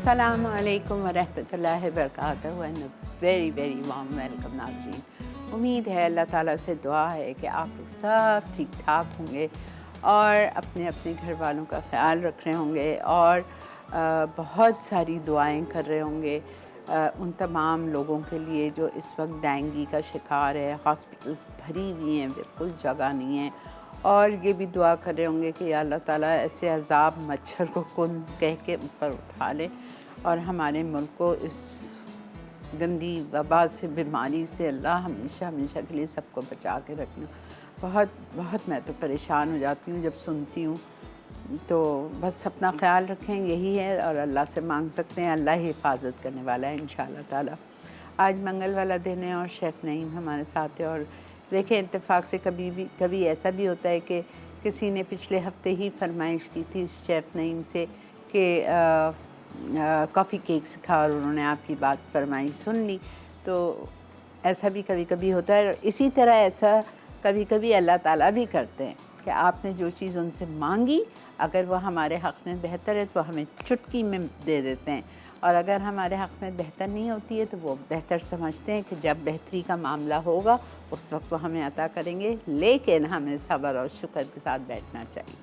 अस्सलामु अलैकुम वरहमतुल्लाहि वबरकातुहू and very very warm welcome नाज़रीन। उम्मीद है अल्लाह ताला से दुआ है कि आप लोग सब ठीक ठाक होंगे और अपने अपने घर वालों का ख्याल रख रहे होंगे और बहुत सारी दुआएं कर रहे होंगे उन तमाम लोगों के लिए जो इस वक्त डेंगू का शिकार है। हॉस्पिटल्स भरी हुई हैं, बिल्कुल जगह नहीं है। और ये भी दुआ कर रहे होंगे कि या अल्लाह ताला ऐसे अज़ाब मच्छर को कुन कह के ऊपर उठा ले और हमारे मुल्क को इस गंदी वबा से, बीमारी से अल्लाह हमेशा हमेशा के लिए सबको बचा के रखना। बहुत मैं तो परेशान हो जाती हूँ जब सुनती हूँ। तो बस अपना ख्याल रखें, यही है, और अल्लाह से मांग सकते हैं, अल्लाह ही हिफाजत करने वाला है इंशाअल्लाह ताला। आज मंगल वाला दिन है और शेफ़ नईम हमारे साथ है। और देखें, इत्तेफाक से कभी ऐसा भी होता है कि किसी ने पिछले हफ्ते ही फरमाइश की थी शेफ़ नईम से कि कॉफ़ी केक सिखा, और उन्होंने आपकी बात फरमाइश सुन ली। तो ऐसा भी कभी कभी होता है। इसी तरह ऐसा कभी कभी अल्लाह ताला भी करते हैं कि आपने जो चीज़ उनसे मांगी, अगर वो हमारे हक़ में बेहतर है तो हमें चुटकी में दे देते हैं, और अगर हमारे हक़ में बेहतर नहीं होती है तो वो बेहतर समझते हैं कि जब बेहतरी का मामला होगा उस वक्त वो हमें अता करेंगे। लेकिन हमें सब्र और शुक्र के साथ बैठना चाहिए,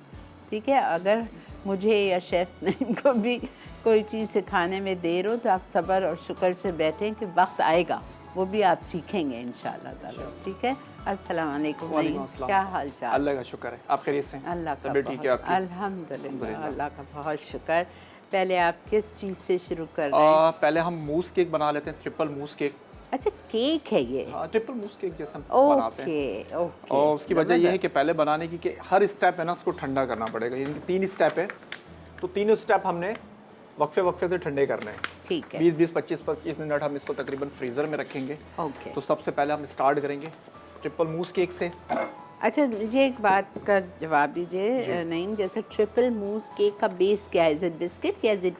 ठीक है। अगर मुझे या शेफ़ नईम को भी कोई चीज़ सिखाने में देर हो तो आप सब्र और शुक्र से बैठें कि वक्त आएगा, वो भी आप सीखेंगे इंशाअल्लाह ताला, ठीक है। अस्सलाम वालेकुम नईम, क्या हाल चाल? अल्लाह का शुक्र है, आप खैरियत से हैं? अल्लाह का तबीयत ठीक है आपकी? अल्हम्दुलिल्लाह, अल्लाह का बहुत शुक्र। पहले आप किस चीज़ से शुरू कर रहे हैं? पहले हम मूस केक बना लेते हैं, ट्रिपल मूस केक। अच्छा, केक है ये? हाँ, ट्रिपल मूस केक जैसा बनाते हैं। ओके। और उसकी वजह यह है कि पहले बनाने की कि हर स्टेप है ना, उसको ठंडा करना पड़ेगा। यानी 3 स्टेप है, तो तीनों स्टेप हमने वक्फे से ठंडे करने हैं। ठीक है। 20-25 मिनट हम इसको तकरीबन फ्रीज़र में रखेंगे। ओके। तो सबसे पहले हम स्टार्ट करेंगे ट्रिपल मूस केक से। अच्छा, मुझे एक बात का जवाब दीजिए नईम, जैसे ट्रिपल मूस केक का बेस क्या है? इज़ इट बिस्किट या इज़ इट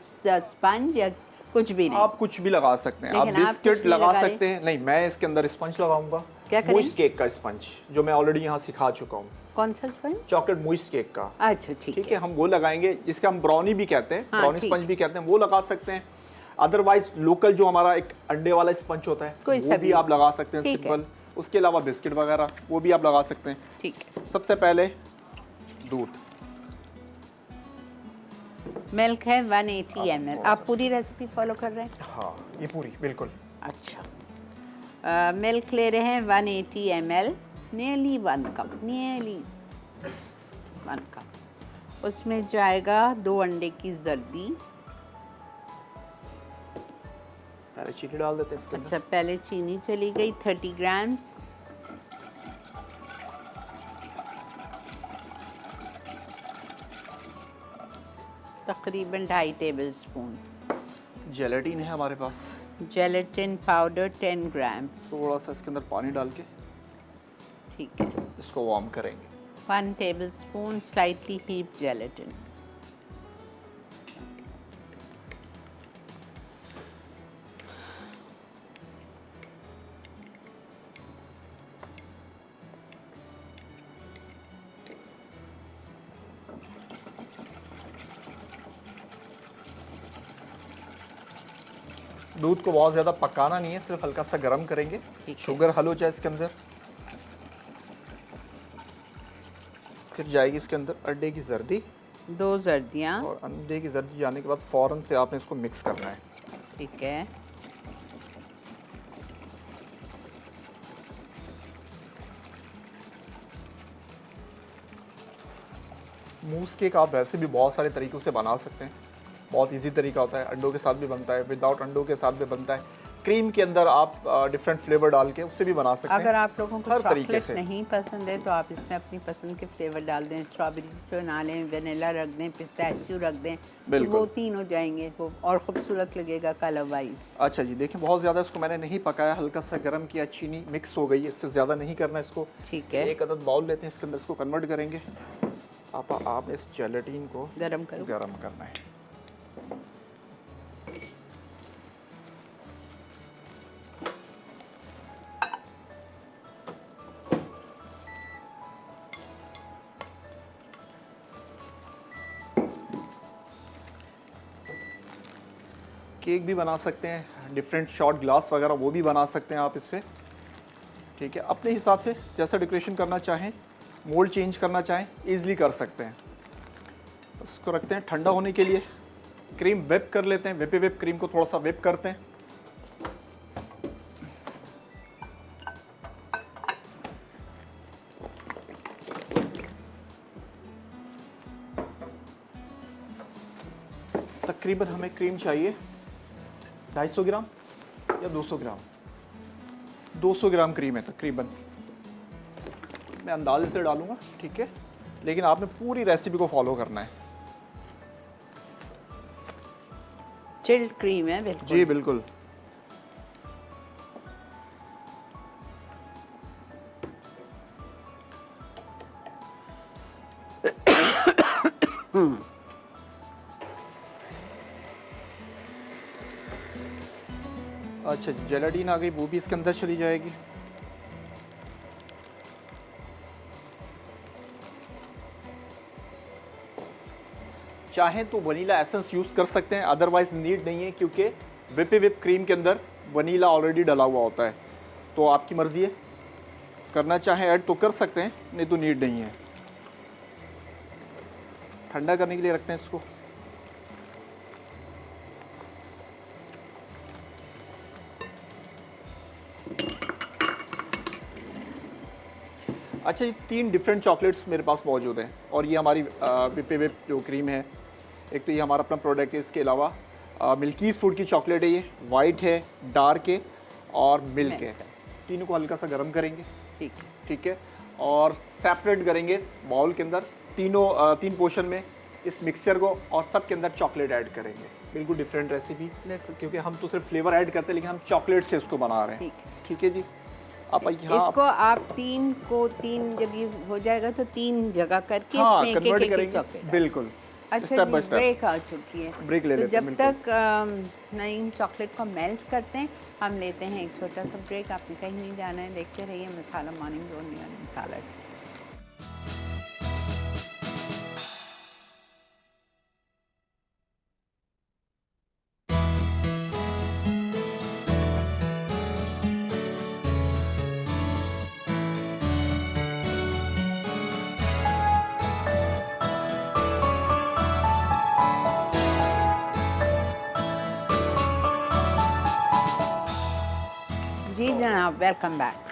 स्पंज या कुछ भी नहीं? आप कुछ भी लगा सकते हैं, आप बिस्किट लगा सकते हैं। नहीं, मैं इसके अंदर स्पंज लगाऊंगा। क्या करें? मूस केक का स्पंज, जो मैं ऑलरेडी यहाँ सिखा चुका हूँ। कौन सा स्पंज? चॉकलेट मूस केक का। अच्छा, ठीक है, हम वो लगाएंगे, जिसका हम ब्राउनी भी कहते हैं। हाँ, ब्राउनी स्पंज भी कहते हैं, वो लगा सकते हैं। अदरवाइज लोकल जो हमारा एक अंडे वाला स्पंज होता है, वो भी आप लगा सकते हैं, सिंपल। उसके अलावा बिस्किट वगैरह वो भी आप लगा सकते हैं, ठीक है। सबसे पहले दूध, मिल्क है 180 ml। आप पूरी रेसिपी फॉलो कर रहे हैं? हाँ, ये पूरी बिल्कुल। अच्छा, मिल्क ले रहे हैं 180 ml, nearly 1 cup, nearly 1 cup. उसमें जाएगा 2 अंडे की जर्दी। पहले चीनी डाल देते हैं इसके अंदर। अच्छा, पहले चीनी चली गई 30 ग्राम्स। तकरीबन 2.5 टेबल स्पून। जेलेटिन है हमारे पास। Gelatin powder 10 grams. थोड़ा सा इसके अंदर पानी डाल के ठीक है, इसको वार्म करेंगे। 1 tablespoon slightly heaped gelatin. दूध को बहुत ज़्यादा पकाना नहीं है, सिर्फ हल्का सा गर्म करेंगे, शुगर हल हो जाए इसके अंदर। फिर जाएगी इसके अंदर अंडे की जर्दी, 2 जर्दियाँ। और अंडे की जर्दी जाने के बाद फ़ौरन से आपने इसको मिक्स करना है। ठीक है। मूस केक आप वैसे भी बहुत सारे तरीक़ों से बना सकते हैं। बहुत इजी तरीका होता है, अंडों के साथ भी बनता है, विदाउट अंडों के साथ भी बनता है, क्रीम के अंदर आप डिफरेंट फ्लेवर डाल के उससे भी बना सकते हैं। अगर आप लोगों को हर तरीके चॉकलेट से नहीं पसंद है तो आप इसमें अपनी पसंद के फ्लेवर डाल दें। स्ट्रॉबेरीज पे बना लें, वेनिला रख दें, पिस्ताशियो रख दें, तो वो 3 हो जाएंगे, वो और खूबसूरत लगेगा कलर वाइज। अच्छा जी, देखें बहुत ज़्यादा इसको मैंने नहीं पकाया, हल्का सा गर्म किया, चीनी मिक्स हो गई, इससे ज़्यादा नहीं करना इसको। ठीक है। एक अदद बाउल लेते हैं, इसके अंदर इसको कन्वर्ट करेंगे। आप इस जेलेटिन को गरम करना है। केक भी बना सकते हैं, डिफरेंट शॉट ग्लास वगैरह वो भी बना सकते हैं आप इससे। ठीक है, अपने हिसाब से जैसा डेकोरेशन करना चाहें, मोल्ड चेंज करना चाहें, ईजिली कर सकते हैं। इसको रखते हैं ठंडा होने के लिए। क्रीम वेप कर लेते हैं, वेपे वेप क्रीम को थोड़ा सा वेप करते हैं। तकरीबन हमें क्रीम चाहिए 250 ग्राम या 200 ग्राम। 200 ग्राम क्रीम है तकरीबन, मैं अंदाजे से डालूंगा, ठीक है, लेकिन आपने पूरी रेसिपी को फॉलो करना है। चिल्ड क्रीम है बिल्कुल। जी बिल्कुल। अच्छा, जेलाटीन आ गई, वो भी इसके अंदर चली जाएगी। चाहें तो वनीला एसेंस यूज़ कर सकते हैं, अदरवाइज नीड नहीं है, क्योंकि विपे विप क्रीम के अंदर वनीला ऑलरेडी डला हुआ होता है। तो आपकी मर्ज़ी है, करना चाहें ऐड तो कर सकते हैं, नहीं तो नीड नहीं है। ठंडा करने के लिए रखते हैं इसको। अच्छा, ये 3 डिफरेंट चॉकलेट्स मेरे पास मौजूद हैं, और ये हमारी विपे विप जो क्रीम है, एक तो ये हमारा अपना प्रोडक्ट है, इसके अलावा मिल्कीज़ फूड की चॉकलेट है, ये वाइट है, डार्क है और मिल्क है। तीनों को हल्का सा गर्म करेंगे, ठीक है, और सेपरेट करेंगे बाउल के अंदर, तीन पोर्शन में इस मिक्सचर को, और सब के अंदर चॉकलेट ऐड करेंगे। बिल्कुल डिफरेंट रेसिपी, क्योंकि हम तो सिर्फ फ्लेवर ऐड करते हैं, लेकिन हम चॉकलेट से इसको बना रहे हैं। ठीक है जी। आप इसको आप 3 जगह हो जाएगा, तो 3 जगह करके हाँ, इसमें कन्वर्ट एक करेंगे, चॉकलेट। बिल्कुल। अच्छा, ब्रेक आ चुकी है, ब्रेक ले लेते हैं। जब तक नई चॉकलेट को मेल्ट करते हैं, हम लेते हैं एक छोटा सा ब्रेक। आपने कहीं नहीं जाना है, देखते रहिए मसाला मॉर्निंग मसाला। जी जनाब, वेलकम बैक।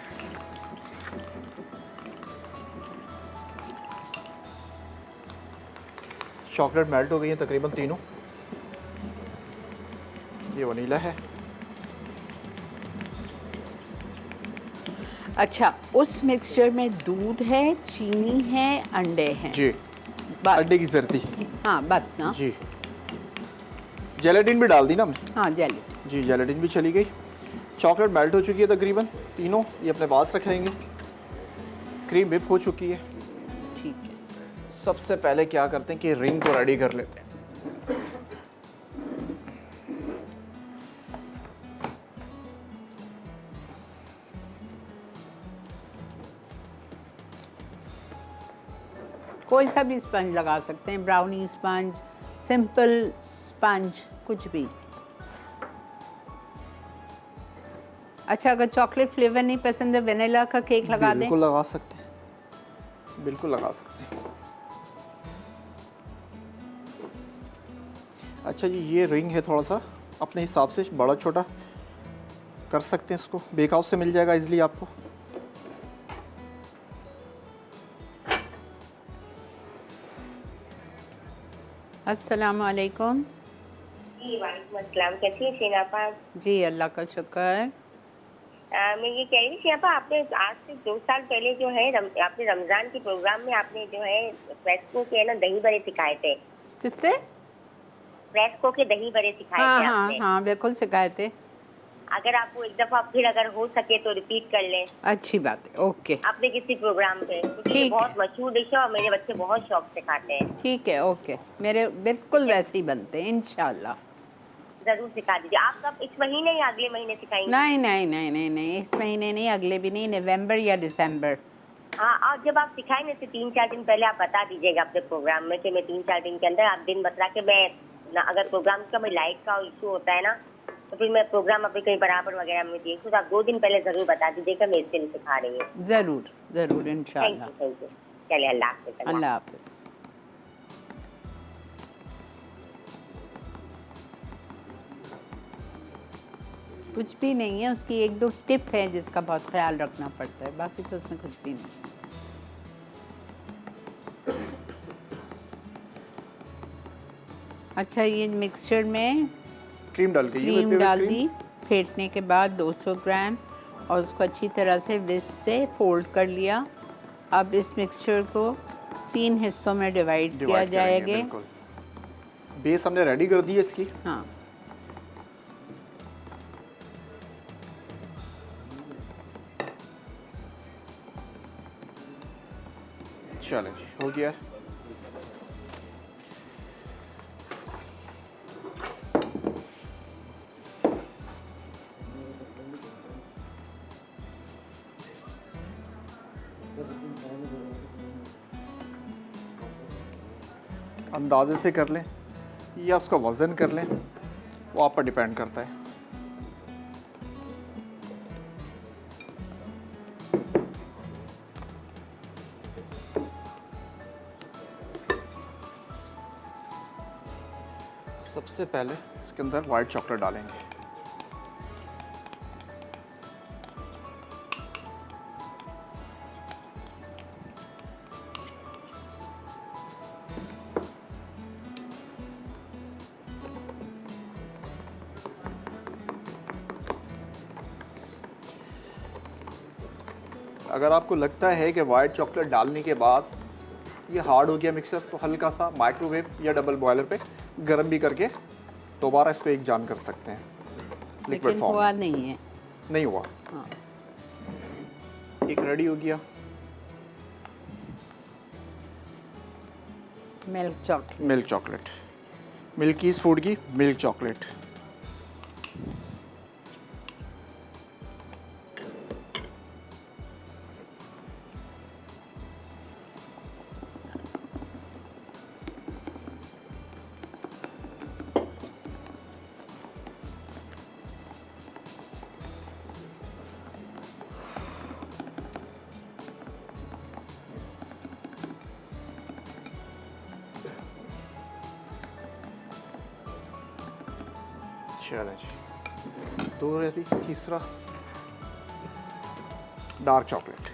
चॉकलेट मेल्ट हो गई है तकरीबन तीनों। ये वनीला है। अच्छा, उस मिक्सचर में दूध है, चीनी है, अंडे हैं। जी, अंडे की जर्दी। हाँ बस ना जी। जेलेटिन भी डाल दी ना हमने। हाँ, जेली। जी, जेलेटिन भी चली गई। चॉकलेट मेल्ट हो चुकी है तकरीबन तीनों, ये अपने पास रख लेंगे। क्रीम विप हो चुकी है। ठीक है। सबसे पहले क्या करते हैं कि रिंग को रेडी कर लेते हैं। कोई सा भी स्पंज लगा सकते हैं, ब्राउनी स्पंज, सिंपल स्पंज, कुछ भी। अच्छा, अगर चॉकलेट फ्लेवर नहीं पसंद है, वेनिला का केक लगा दें? बिल्कुल लगा सकते हैं, बिल्कुल लगा सकते हैं। अच्छा जी, ये रिंग है, थोड़ा सा अपने हिसाब से बड़ा छोटा कर सकते हैं इसको। बेक हाउस से मिल जाएगा इजली आपको। अस्सलाम वालेकुम। जी वालेकुम अस्सलाम। कैसी हैं शेनापा? जी अल्लाह का शुक्र। मैं ये कह रही थी शेनापा, आपने आज से 2 साल पहले जो है आपने रमज़ान के प्रोग्राम में आपने जो है फ्रेस्को के ना दही बड़े सिखाए थे। किससे? फ्रेस्को के दही बड़े सिखाए हाँ थे हाँ आपने। हाँ, बिल्कुल सिखाए थे। अगर आपको एक दफ़ा फिर अगर हो सके तो रिपीट कर लें। अच्छी बात है, ओके। आपने किसी प्रोग्राम पे, क्योंकि ये बहुत मशहूर डिश है और मेरे बच्चे बहुत शौक से खाते हैं। ठीक है, ओके। मेरे बिल्कुल वैसे ही बनते हैं इंशाल्लाह। ज़रूर सिखा दीजिए। आप कब, इस महीने या अगले महीने सिखाएंगे? नहीं नहीं नहीं नहीं नहीं, इस महीने नहीं, अगले भी नहीं, नवंबर या दिसंबर। हाँ, और जब आप सिखाएंगे तो 3-4 दिन पहले आप बता दीजिएगा अपने प्रोग्राम में कि मैं 3-4 दिन के अंदर आप दिन बता के मैं ना अगर प्रोग्राम का मैं लाइट का इशू होता है ना, तो फिर मैं प्रोग्राम अभी कहीं बराबर वगैरह में देखूँ तो आप 2 दिन पहले ज़रूर बता दीजिएगा, मैं इसके लिए सिखा रही हूँ। ज़रूर ज़रूर थैंक इंशाल्लाह। You, thank you. चलिए, अल्लाह हाफ़िज़। अल्लाह हाफ़िज़। कुछ भी नहीं है, उसकी 1-2 टिप है जिसका बहुत ख्याल रखना पड़ता है, बाकी तो उसमें कुछ भी नहीं। अच्छा, ये मिक्सचर में क्रीम डाल के, क्रीम डाल दी, फेंटने के बाद 200 ग्राम, और उसको अच्छी तरह से विस्क से फोल्ड कर लिया। अब इस मिक्सचर को 3 हिस्सों में डिवाइड किया जाएगा। बिल्कुल। बेस हमने रेडी कर दी है इसकी। हाँ, चलें जी, हो गया है। अंदाजे से कर लें या उसका वज़न कर लें, वो आप पर डिपेंड करता है। सबसे पहले इसके अंदर वाइट चॉकलेट डालेंगे। अगर आपको लगता है कि वाइट चॉकलेट डालने के बाद ये हार्ड हो गया मिक्सर, तो हल्का सा माइक्रोवेव या डबल बॉयलर पे गर्म भी करके दोबारा इस पे एक जान कर सकते हैं। लिक्विड लेकिन फॉर्म हुआ नहीं है। नहीं हुआ। हाँ, एक रेडी हो गया milk chocolate. Milk chocolate, मिल्कीज़ food की मिल्क चॉकलेट। चलें जी, 2 रेडी। तीसरा डार्क चॉकलेट।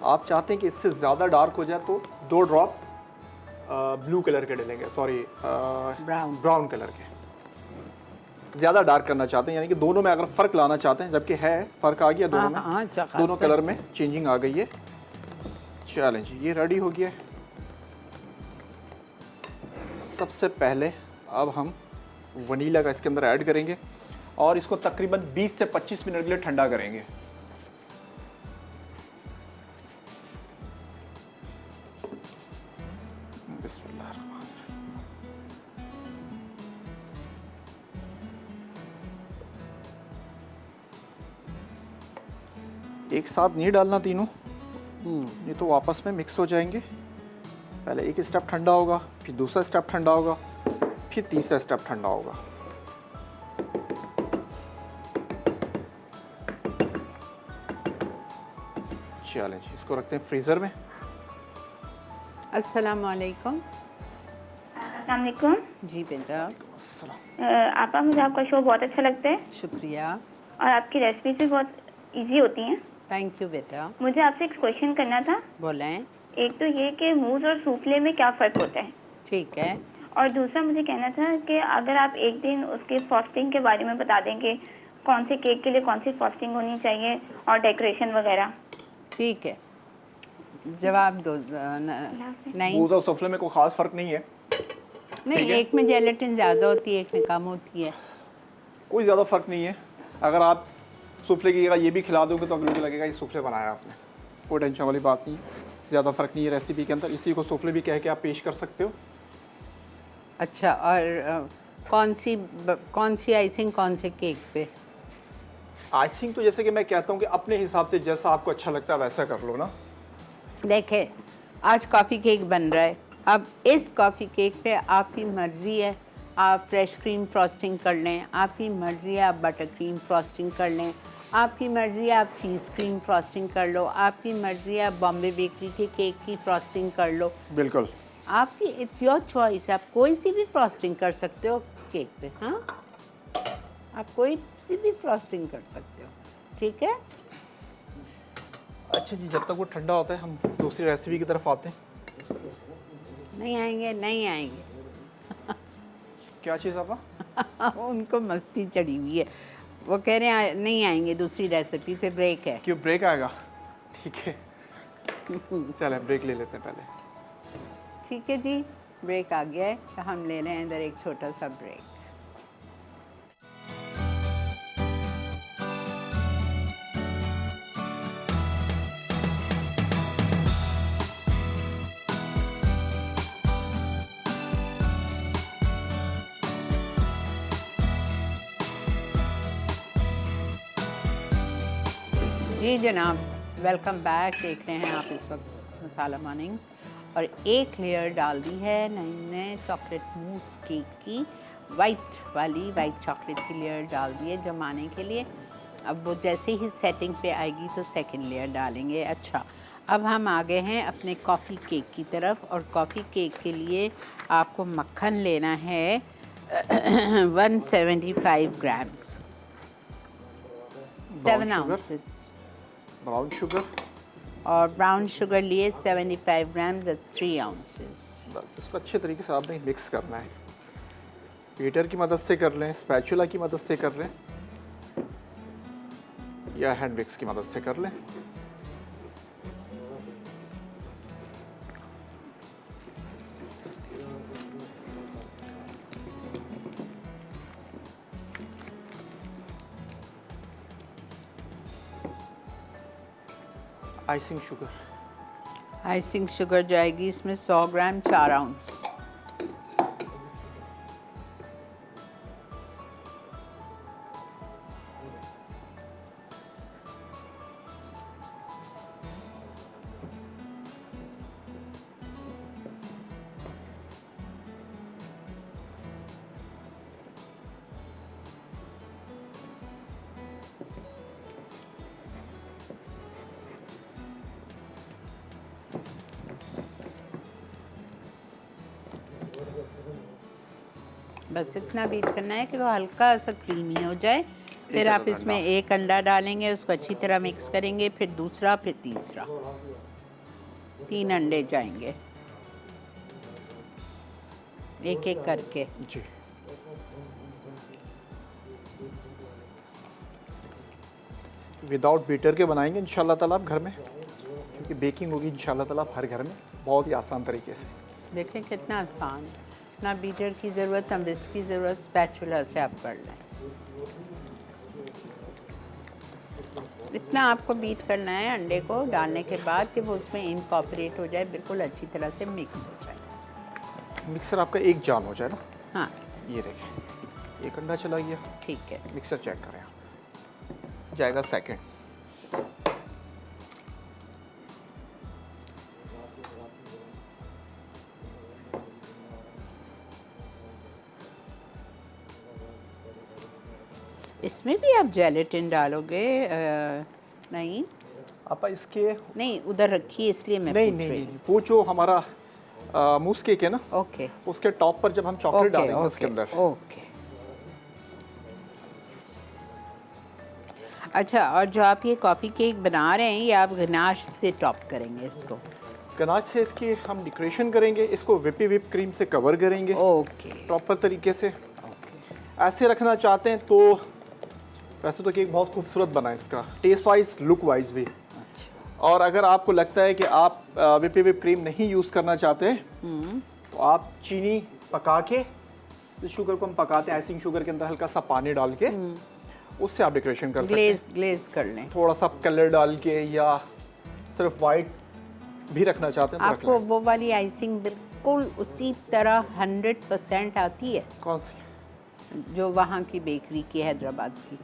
आप चाहते हैं कि इससे ज़्यादा डार्क हो जाए तो 2 ड्रॉप ब्लू कलर के डालेंगे, सॉरी ब्राउन कलर के। ज़्यादा डार्क करना चाहते हैं, यानी कि दोनों में अगर फ़र्क लाना चाहते हैं, जबकि है फ़र्क आ गया दोनों में। हाँ, दोनों कलर में चेंजिंग आ गई है। चलें जी, ये रेडी हो गया है। सबसे पहले अब हम वनीला का इसके अंदर ऐड करेंगे और इसको तकरीबन 20 से 25 मिनट के लिए ठंडा करेंगे। एक साथ नहीं डालना तीनों, ये तो आपस में मिक्स हो जाएंगे। पहले एक स्टेप ठंडा होगा, फिर दूसरा स्टेप ठंडा होगा, फिर तीसरा स्टेप ठंडा होगा। चलें जी, इसको रखते हैं फ्रीज़र में। अस्सलाम वालेकुम। अस्सलाम वालेकुम। जी बेटा। आपा, मुझे आपका शो बहुत अच्छा लगता है शुक्रिया। और आपकी रेसिपीज भी बहुत इजी होती हैं। थैंक यू बेटा। मुझे आपसे एक क्वेश्चन करना था। बोलें। एक तो ये कि मूज़ और सूफले में क्या फ़र्क होता है, ठीक है। और दूसरा मुझे कहना था कि अगर आप एक दिन उसके फ्रॉस्टिंग के बारे में बता देंगे, कौन से केक के लिए कौन सी फ्रॉस्टिंग होनी चाहिए और डेकोरेशन वगैरह। ठीक है, जवाब दो। नहीं, मूज़ और सूफले में कोई ख़ास फ़र्क नहीं है। नहीं, ठीक है? एक में जेलेटिन ज़्यादा होती है, एक में कम होती है। कोई ज़्यादा फ़र्क नहीं है। अगर आप सूफले की जगह ये भी खिला दोगे तो अगले को लगेगा ये सूफले बनाया आपने। कोई टेंशन वाली बात नहीं है, ज़्यादा फ़र्क नहीं है रेसिपी के अंदर। इसी को सूफले भी कह के आप पेश कर सकते हो। अच्छा, और कौन सी आइसिंग कौन से केक पे? आइसिंग तो जैसे कि मैं कहता हूँ कि अपने हिसाब से जैसा आपको अच्छा लगता है वैसा कर लो ना। देखे, आज कॉफ़ी केक बन रहा है। अब इस कॉफ़ी केक पे आपकी मर्ज़ी है, आप फ्रेश क्रीम फ्रॉस्टिंग कर लें, आपकी मर्ज़ी है आप बटर क्रीम फ्रॉस्टिंग कर लें, आपकी मर्ज़ी है आप चीज़ क्रीम फ्रॉस्टिंग कर लो, आपकी मर्ज़ी है आप बॉम्बे बेकरी के केक की फ्रॉस्टिंग कर लो। बिल्कुल, आपकी इट्स योर चॉइस, आप कोई सी भी फ्रॉस्टिंग कर सकते हो केक पे। हाँ, आप कोई सी भी फ्रॉस्टिंग कर सकते हो, ठीक है। अच्छा जी, जब तक वो ठंडा होता है हम दूसरी रेसिपी की तरफ आते हैं। नहीं आएंगे, नहीं आएंगे। क्या चीज़ आपा? उनको मस्ती चढ़ी हुई है, वो कह रहे हैं नहीं आएंगे, दूसरी रेसिपी पे ब्रेक है। क्यों ब्रेक आएगा? ठीक है, चले ब्रेक ले लेते हैं पहले। ठीक है जी, ब्रेक आ गया है तो हम ले रहे हैं इधर एक छोटा सा ब्रेक। जी जनाब, वेलकम बैक। देख रहे हैं आप इस वक्त मसाला मॉर्निंग्स, और एक लेयर डाल दी है मैंने चॉकलेट मूस केक की, वाइट चॉकलेट की लेयर डाल दी है जमाने के लिए। अब वो जैसे ही सेटिंग पे आएगी तो सेकंड लेयर डालेंगे। अच्छा, अब हम आ गए हैं अपने कॉफ़ी केक की तरफ, और कॉफ़ी केक के लिए आपको मक्खन लेना है 175 ग्राम्स, 7 आउंसेस, ब्राउन शुगर, और ब्राउन शुगर लिए 75 ग्राम्स, 3 आउंसेस। बस इसको अच्छे तरीके से आपने मिक्स करना है। बीटर की मदद से कर लें, स्पैचुला की मदद से कर लें, या हैंड मिक्स की मदद से कर लें। आइसिंग शुगर, आइसिंग शुगर जाएगी इसमें 100 ग्राम, 4 आउंस। बस इतना बीट करना है कि वो हल्का सा क्रीमी हो जाए। फिर आप इसमें एक अंडा डालेंगे, उसको अच्छी तरह मिक्स करेंगे, फिर दूसरा, फिर तीसरा, 3 अंडे जाएंगे एक एक करके। जी विदाउट बीटर के बनाएंगे इंशाल्लाह ताला आप घर में, क्योंकि बेकिंग होगी इंशाल्लाह ताला आप हर घर में बहुत ही आसान तरीके से। देखें कितना आसान, ना बीटर की ज़रूरत, ना विस्क की ज़रूरत, स्पैचुला से आप कर लें। इतना आपको बीट करना है अंडे को डालने के बाद कि वो उसमें इनकॉर्पोरेट हो जाए, बिल्कुल अच्छी तरह से मिक्स हो जाए। मिक्सर आपका एक जान हो जाए ना। हाँ ये देखें, एक अंडा चला गया। ठीक है, मिक्सर चेक करें आप, जाएगा सेकंड। इसमें भी आप जेलेटिन डालोगे? नहीं आप इसके नहीं, उधर रखिए इसलिए मैं नहीं पूछ नहीं रही नहीं, वो जो हमारा मूस केक है ना, हूँ। ओके उसके टॉप पर जब हम चॉकलेट डालेंगे उसके अंदर। ओके। अच्छा, और जो आप ये कॉफ़ी केक बना रहे हैं, ये आप गनाश से टॉप करेंगे इसको? गनाश से इसकी हम डेकोरेशन करेंगे, इसको विप क्रीम से कवर करेंगे ओके प्रॉपर तरीके से। ऐसे रखना चाहते हैं तो वैसे तो केक बहुत खूबसूरत बना है इसका, टेस्ट वाइज, लुक वाइज भी। और अगर आपको लगता है कि आप विप क्रीम नहीं यूज़ करना चाहते तो आप चीनी पका के, तो शुगर को हम पकाते हैं आइसिंग शुगर के अंदर हल्का सा पानी डाल के, उससे आप डेकोरेशन कर सकते हैं। ग्लेज कर लें। थोड़ा सा कलर डाल के, या सिर्फ वाइट भी रखना चाहते हैं तो रख आपको लें। वो वाली आइसिंग बिल्कुल उसी तरह 100% आती है कौन सी? जो वहाँ की बेकरी की, हैदराबाद की?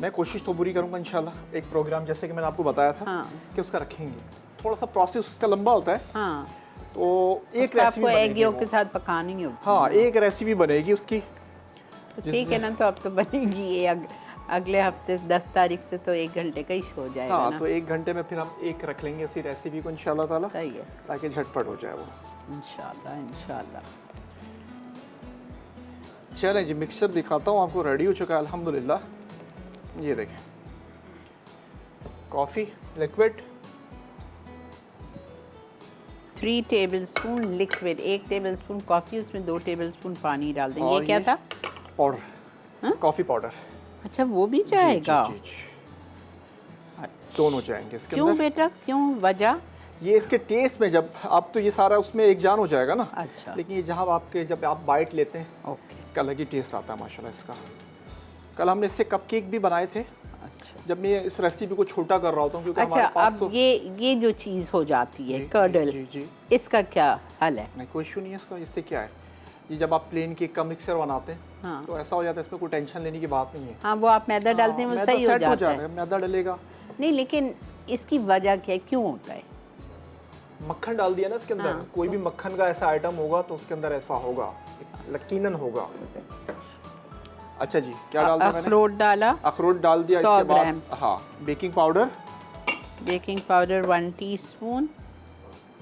मैं कोशिश तो पूरी करूंगा इंशाल्लाह। एक प्रोग्राम जैसे कि मैंने आपको बताया था हाँ। कि उसका रखेंगे, थोड़ा सा प्रोसेस उसका लंबा होता है। हाँ, तो एक उसको रेसिपी आपको एग बनेगी योग वो। के साथ पकानी होगी। हाँ, एक रेसिपी बनेगी उसकी। तो ठीक है ना, तो अब तो बनेगी ये अगले हफ्ते 10 तारीख से तो 1 घंटे का ही हो जाएगा हाँ, ना। तो 1 घंटे में फिर हम एक रख लेंगे उसी रेसिपी को इंशाल्लाह ताला, सही है, ताकि झटपट हो जाए वो। इंशाल्लाह इंशाल्लाह। चलें जी, मिक्सचर दिखाता हूँ आपको, रेडी हो चुका है अल्हम्दुलिल्लाह। ये देखें, coffee liquid 3 tablespoon liquid, 1 tablespoon coffee, उसमें 2 टेबलस्पून पानी डाल देंगे। और ये क्या ये था? Powder, coffee powder. अच्छा, वो भी जाएगा? जी, जी, जी। दोनों जाएंगे इसके क्यों अंदर। बेटा, क्यों, वजह? ये इसके टेस्ट में, जब आप तो ये सारा उसमें एक जान हो जाएगा ना। अच्छा। लेकिन ये जहाँ आपके, जब आप बाइट लेते हैं, ओके, एक अलग ही टेस्ट आता है माशाल्लाह इसका। कल हमने इससे कपकेक भी बनाए थे। अच्छा जब मैं इस रेसिपी को छोटा कर रहा होता हूँ, क्योंकि अच्छा। हमारे पास अब तो ये जो चीज़ हो जाती है जी, कर्डल, जी, जी। इसका क्या हल है? नहीं, कोई इशू नहीं है इसका। इससे क्या है, ये जब आप प्लेन केक का मिक्सचर बनाते हैं, हाँ। तो ऐसा हो जाता है, इसमें कोई टेंशन लेने की बात नहीं है। हाँ, वो आप मैदा डालते हैं, वो मैदा सही हो सेट जाता है। मैदा डलेगा। नहीं, लेकिन इसकी वजह क्या है, क्यों होता है? मक्खन डाल दिया ना इसके अंदर। हाँ। कोई भी मक्खन का ऐसा आइटम होगा तो उसके अंदर ऐसा होगा, यकीनन होगा। अच्छा जी, क्या डाल दिया मैंने? अखरोट डाला, अखरोट डाल दिया। 100 इसके बाद ग्राम। हाँ, baking powder, baking powder 1 teaspoon,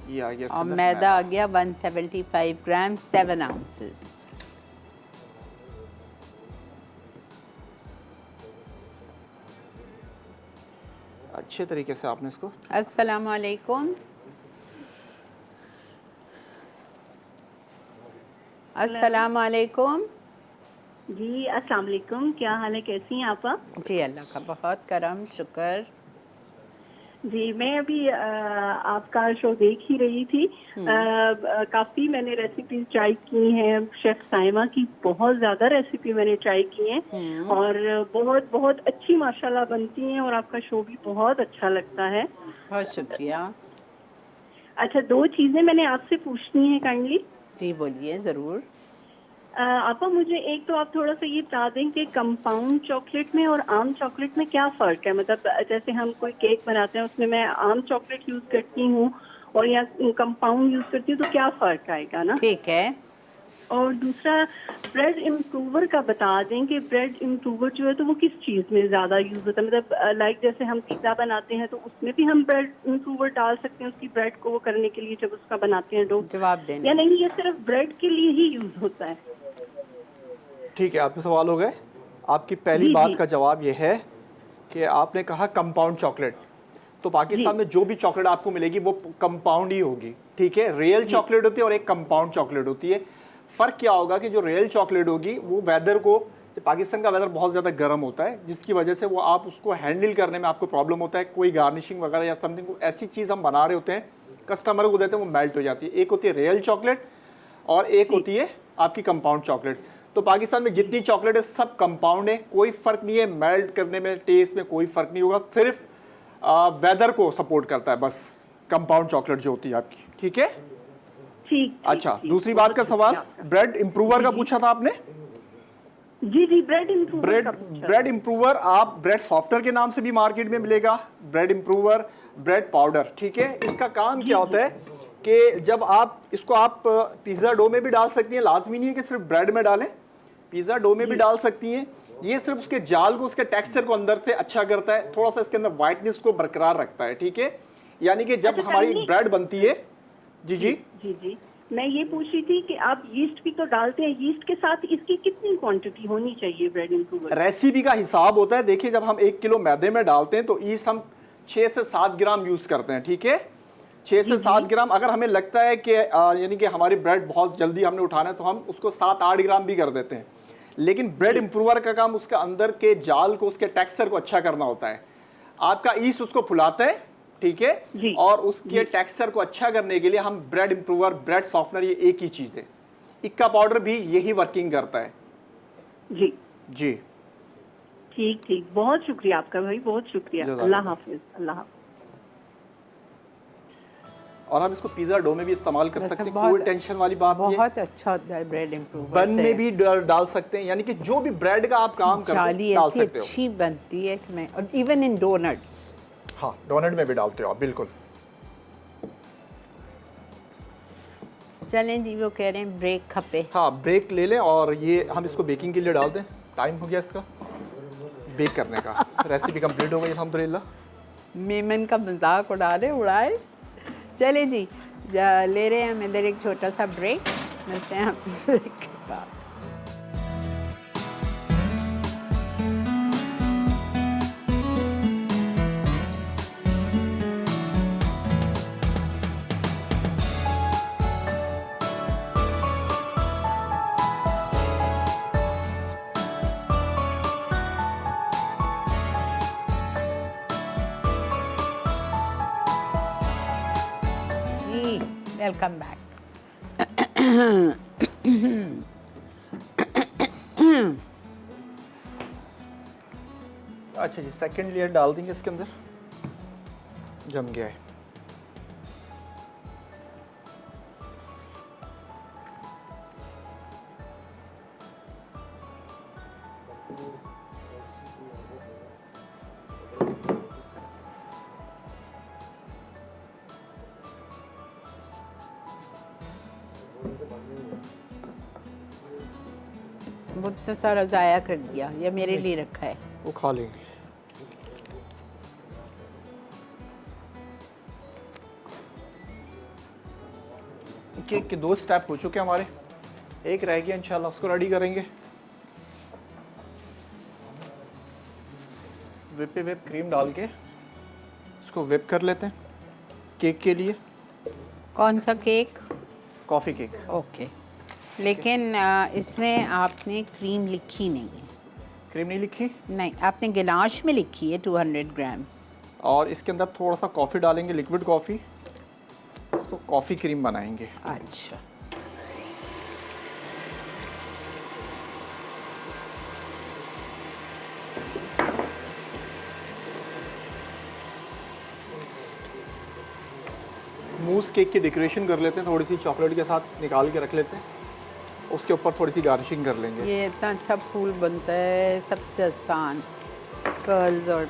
ये आ गया इसके और अंदर मैदा आ गया 175 ग्राम, 7 आउंसेस। अच्छे तरीके से आपने इसको, अस्सलाम वालेकुम। अस्सलाम वालेकुम। जी अस्सलाम वालेकुम, क्या हाल है, कैसी हैं आप? जी, अल्लाह का बहुत करम, शुक्र। जी, मैं अभी आपका शो देख ही रही थी। काफ़ी मैंने रेसिपीज ट्राई की हैं, शेफ साइमा की बहुत ज़्यादा रेसिपी मैंने ट्राई की हैं, और बहुत बहुत अच्छी माशाल्लाह बनती हैं, और आपका शो भी बहुत अच्छा लगता है। बहुत शुक्रिया। अच्छा, 2 चीज़ें मैंने आपसे पूछनी है काइंडली। जी बोलिए, ज़रूर। आपा, मुझे एक तो आप थोड़ा सा ये बता दें कि कंपाउंड चॉकलेट में और आम चॉकलेट में क्या फ़र्क है? मतलब जैसे हम कोई केक बनाते हैं, उसमें मैं आम चॉकलेट यूज़ करती हूँ और या कंपाउंड यूज़ करती हूँ, तो क्या फ़र्क आएगा ना? ठीक है। और दूसरा, ब्रेड इम्प्रूवर का बता दें कि ब्रेड इम्प्रूवर जो है तो वो किस चीज़ में ज़्यादा यूज़ होता है? मतलब लाइक जैसे हम पिज़्ज़ा बनाते हैं तो उसमें भी हम ब्रेड इम्प्रूवर डाल सकते हैं उसकी ब्रेड को वो करने के लिए, जब उसका बनाते हैं डो, जवाब देना। या नहीं ये सिर्फ ब्रेड के लिए ही यूज़ होता है? ठीक है, आपके सवाल हो गए। आपकी पहली जी, बात जी। का जवाब ये है कि आपने कहा कंपाउंड चॉकलेट, तो पाकिस्तान में जो भी चॉकलेट आपको मिलेगी वो कंपाउंड ही होगी। ठीक है, रियल चॉकलेट होती है और एक कंपाउंड चॉकलेट होती है। फ़र्क क्या होगा कि जो रियल चॉकलेट होगी वो वेदर को, पाकिस्तान का वेदर बहुत ज़्यादा गर्म होता है, जिसकी वजह से वो आप उसको हैंडल करने में आपको प्रॉब्लम होता है। कोई गार्निशिंग वगैरह या समथिंग ऐसी चीज़ हम बना रहे होते हैं, कस्टमर को देते हैं, वो मेल्ट हो जाती है। एक होती है रियल चॉकलेट और एक होती है आपकी कंपाउंड चॉकलेट। तो पाकिस्तान में जितनी चॉकलेट है सब कंपाउंड है, कोई फ़र्क नहीं है, मेल्ट करने में, टेस्ट में कोई फ़र्क नहीं होगा, सिर्फ वेदर को सपोर्ट करता है बस कंपाउंड चॉकलेट जो होती है आपकी। ठीक है, ठीक। अच्छा, दूसरी बात का सवाल ब्रेड इम्प्रूवर का पूछा था आपने। जी जी, ब्रेड इम्प्रूवर ब्रेड इम्प्रूवर आप ब्रेड सॉफ्टवेयर के नाम से भी मार्केट में मिलेगा, ब्रेड इम्प्रूवर, ब्रेड पाउडर। ठीक है, इसका काम क्या होता है कि जब आप इसको आप पिज़्ज़ा डो में भी डाल सकती हैं, लाजमी नहीं है कि सिर्फ ब्रेड में डालें, पिज़्ज़ा डो में भी डाल सकती हैं। ये सिर्फ उसके जाल को, उसके टेक्सचर को अंदर से अच्छा करता है, थोड़ा सा इसके अंदर वाइटनेस को बरकरार रखता है। ठीक है, यानी कि जब हमारी ब्रेड बनती है। जी जी जी जी, मैं ये पूछ रही थी कि आप यीस्ट भी तो डालते हैं, यीस्ट के साथ इसकी कितनी क्वांटिटी होनी चाहिए ब्रेड इम्प्रूवर? रेसिपी का हिसाब होता है। देखिए, जब हम 1 किलो मैदे में डालते हैं तो ईस्ट हम 6 से 7 ग्राम यूज़ करते हैं। ठीक है, 6 से 7 ग्राम। अगर हमें लगता है कि यानी कि हमारी ब्रेड बहुत जल्दी हमने उठाना है तो हम उसको 7-8 ग्राम भी कर देते हैं। लेकिन ब्रेड इम्प्रूवर का काम उसका अंदर के जाल को, उसके टेक्सचर को अच्छा करना होता है। आपका ईस्ट उसको फुलाता है, ठीक है। जी। और उसके टेक्सचर को अच्छा करने के लिए हम ब्रेड इम्प्रूवर, ब्रेड सॉफ्टनर, ये एक ही चीज़ है। इक्का पाउडर भी यही वर्किंग करता है। जी जी ठीक ठीक, बहुत शुक्रिया आपका भाई, बहुत शुक्रिया। अल्लाह हाफिज, अल्लाह हाफिज। और हम इसको पिज़्ज़ा डो में भी इस्तेमाल कर वैसे सकते हैं, बहुत- कोई टेंशन वाली बात नहीं है। बहुत अच्छा होता है ब्रेड इम्प्रूवर बन में भी डाल सकते हैं, यानी कि जो भी ब्रेड का आप काम करते जाली हो डाल ऐसी सकते हो। अच्छी बनती है कि मैं, और इवन इन डोनट्स। हाँ, डोनट में भी डालते हो आप, बिल्कुल। चलें जी, वो कह रहे हैं ब्रेक खपे। हाँ, ब्रेक ले लें और ये हम इसको बेकिंग के लिए डाल दें। टाइम हो गया इसका बेक करने का। रेसिपी कंप्लीट हो गई अल्हम्दुलिल्लाह। मेमन का मजाक उड़ाए। चले जी, ले रहे हैं हम इधर एक छोटा सा ब्रेक। मिलते हैं आपसे ब्रेक के बाद। जी वेलकम बैक। अच्छा जी, सेकंड लेयर डाल देंगे इसके अंदर। जम गया है। बहुत सारा ज़ाया कर दिया, ये मेरे लिए रखा है। वो खा लेंगे। केक के 2 स्टेप हो चुके हैं हमारे, एक रह गया, इंशाल्लाह उसको रेडी करेंगे। whip पे whip क्रीम डाल के इसको whip कर लेते हैं केक के लिए। कौन सा केक? Coffee cake. ओके, लेकिन इसमें आपने क्रीम लिखी नहीं है। क्रीम नहीं लिखी? नहीं, आपने गिलास में लिखी है 200 ग्राम्स। और इसके अंदर थोड़ा सा कॉफ़ी डालेंगे, लिक्विड कॉफ़ी। इसको कॉफ़ी क्रीम बनाएंगे। अच्छा, मूस केक की डेकोरेशन कर लेते हैं, थोड़ी सी चॉकलेट के साथ निकाल के रख लेते हैं। उसके ऊपर थोड़ी सी गार्निशिंग कर लेंगे। ये इतना अच्छा फूल बनता है, सबसे आसान कर्ल्स। और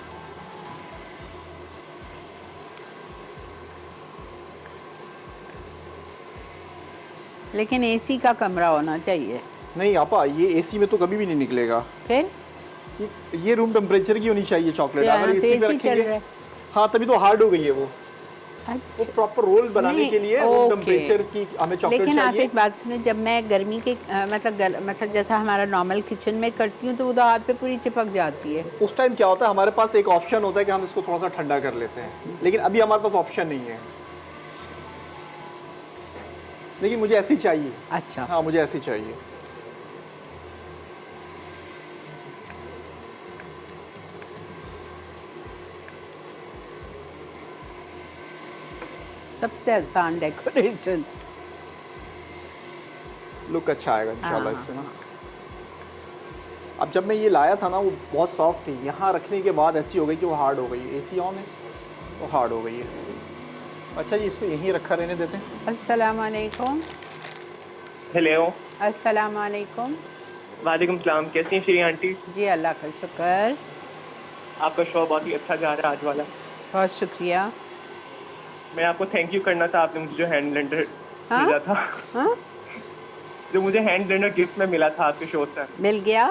लेकिन एसी का कमरा होना चाहिए। नहीं आपा, ये एसी में तो कभी भी नहीं निकलेगा। फिर ये रूम टेम्परेचर की होनी चाहिए चॉकलेट। यहाँ अगर तो एसी में AC चल रहा रखेंगे, है। हाँ तभी तो हार्ड हो गई है वो। अच्छा, प्रॉपर रोल बनाने नहीं, के लिए रूम ओके। टेम्परेचर की हमें चॉकलेट लेकिन आप चाहिए। एक बात सुने, जब मैं गर्मी के मतलब जैसा हमारा नॉर्मल किचन में करती हूँ तो वो तो हाथ पे पूरी चिपक जाती है। उस टाइम क्या होता है, हमारे पास एक ऑप्शन होता है कि हम इसको थोड़ा सा ठंडा कर लेते हैं, लेकिन अभी हमारे पास ऑप्शन नहीं है। लेकिन मुझे ऐसी चाहिए। अच्छा, हाँ, मुझे ऐसी चाहिए। सबसे आसान डेकोरेशन। लुक अच्छा आएगा इंशाल्लाह हाँ, इससे ना। अब जब मैं ये लाया था ना, वो बहुत सॉफ्ट थी, यहाँ रखने के बाद ऐसी हो गई कि वो हार्ड हो गई है। एसी ऑन है, वो हार्ड हो गई है। अच्छा जी, इसको यहीं रखा रहने देते हैं। अस्सलाम वालेकुम। हेलो, अस्सलाम वालेकुम। वालेकुम सलाम। कैसी हैं श्री आंटी? जी अल्लाह का शुक्र, आपका शो बहुत ही अच्छा जा रहा है आज वाला। बहुत शुक्रिया। मैं आपको थैंक यू करना था, आपने मुझे जो हैंड ब्लेंडर हाँ? मिला था, हाँ, जो मुझे हैंड ब्लेंडर गिफ्ट में मिला था आपके शो से। मिल गया।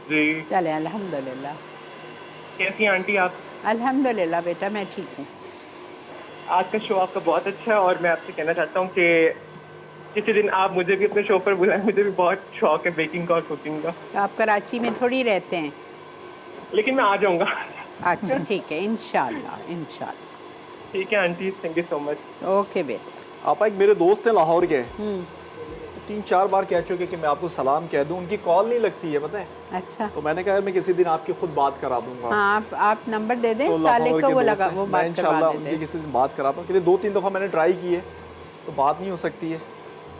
जी, चले अल्हम्दुलिल्लाह। कैसी हैं आंटी आप? अल्हम्दुलिल्लाह बेटा, मैं ठीक हूँ। आज का शो आपका बहुत अच्छा है और मैं आपसे कहना चाहता हूँ कि किसी दिन आप मुझे भी अपने शो पर बुलाएं। मुझे भी बहुत शौक है बेकिंग का और कुकिंग का। तो आप कराची में थोड़ी रहते हैं। लेकिन मैं आ जाऊँगा। अच्छा ठीक है, इंशाल्लाह इंशाल्लाह। ठीक है aunty, thank you so much. Okay बेटा। आपा, एक मेरे दोस्त हैं लाहौर के, 3-4 बार कह चुके कि मैं आपको सलाम कह दूं, उनकी कॉल नहीं लगती है, पता है। अच्छा, तो मैंने कहा मैं किसी दिन आपकी खुद बात करा दूंगा। हाँ, आप नंबर दे दें, 16 साले फरवरी को के वो दोस्त लगा, हैं। वो मैं बात इंशाल्लाह करवा उनकी देते। किसी दिन बात कराता हूँ, क्योंकि 2-3 दफ़ा मैंने ट्राई की है तो बात नहीं हो सकती है।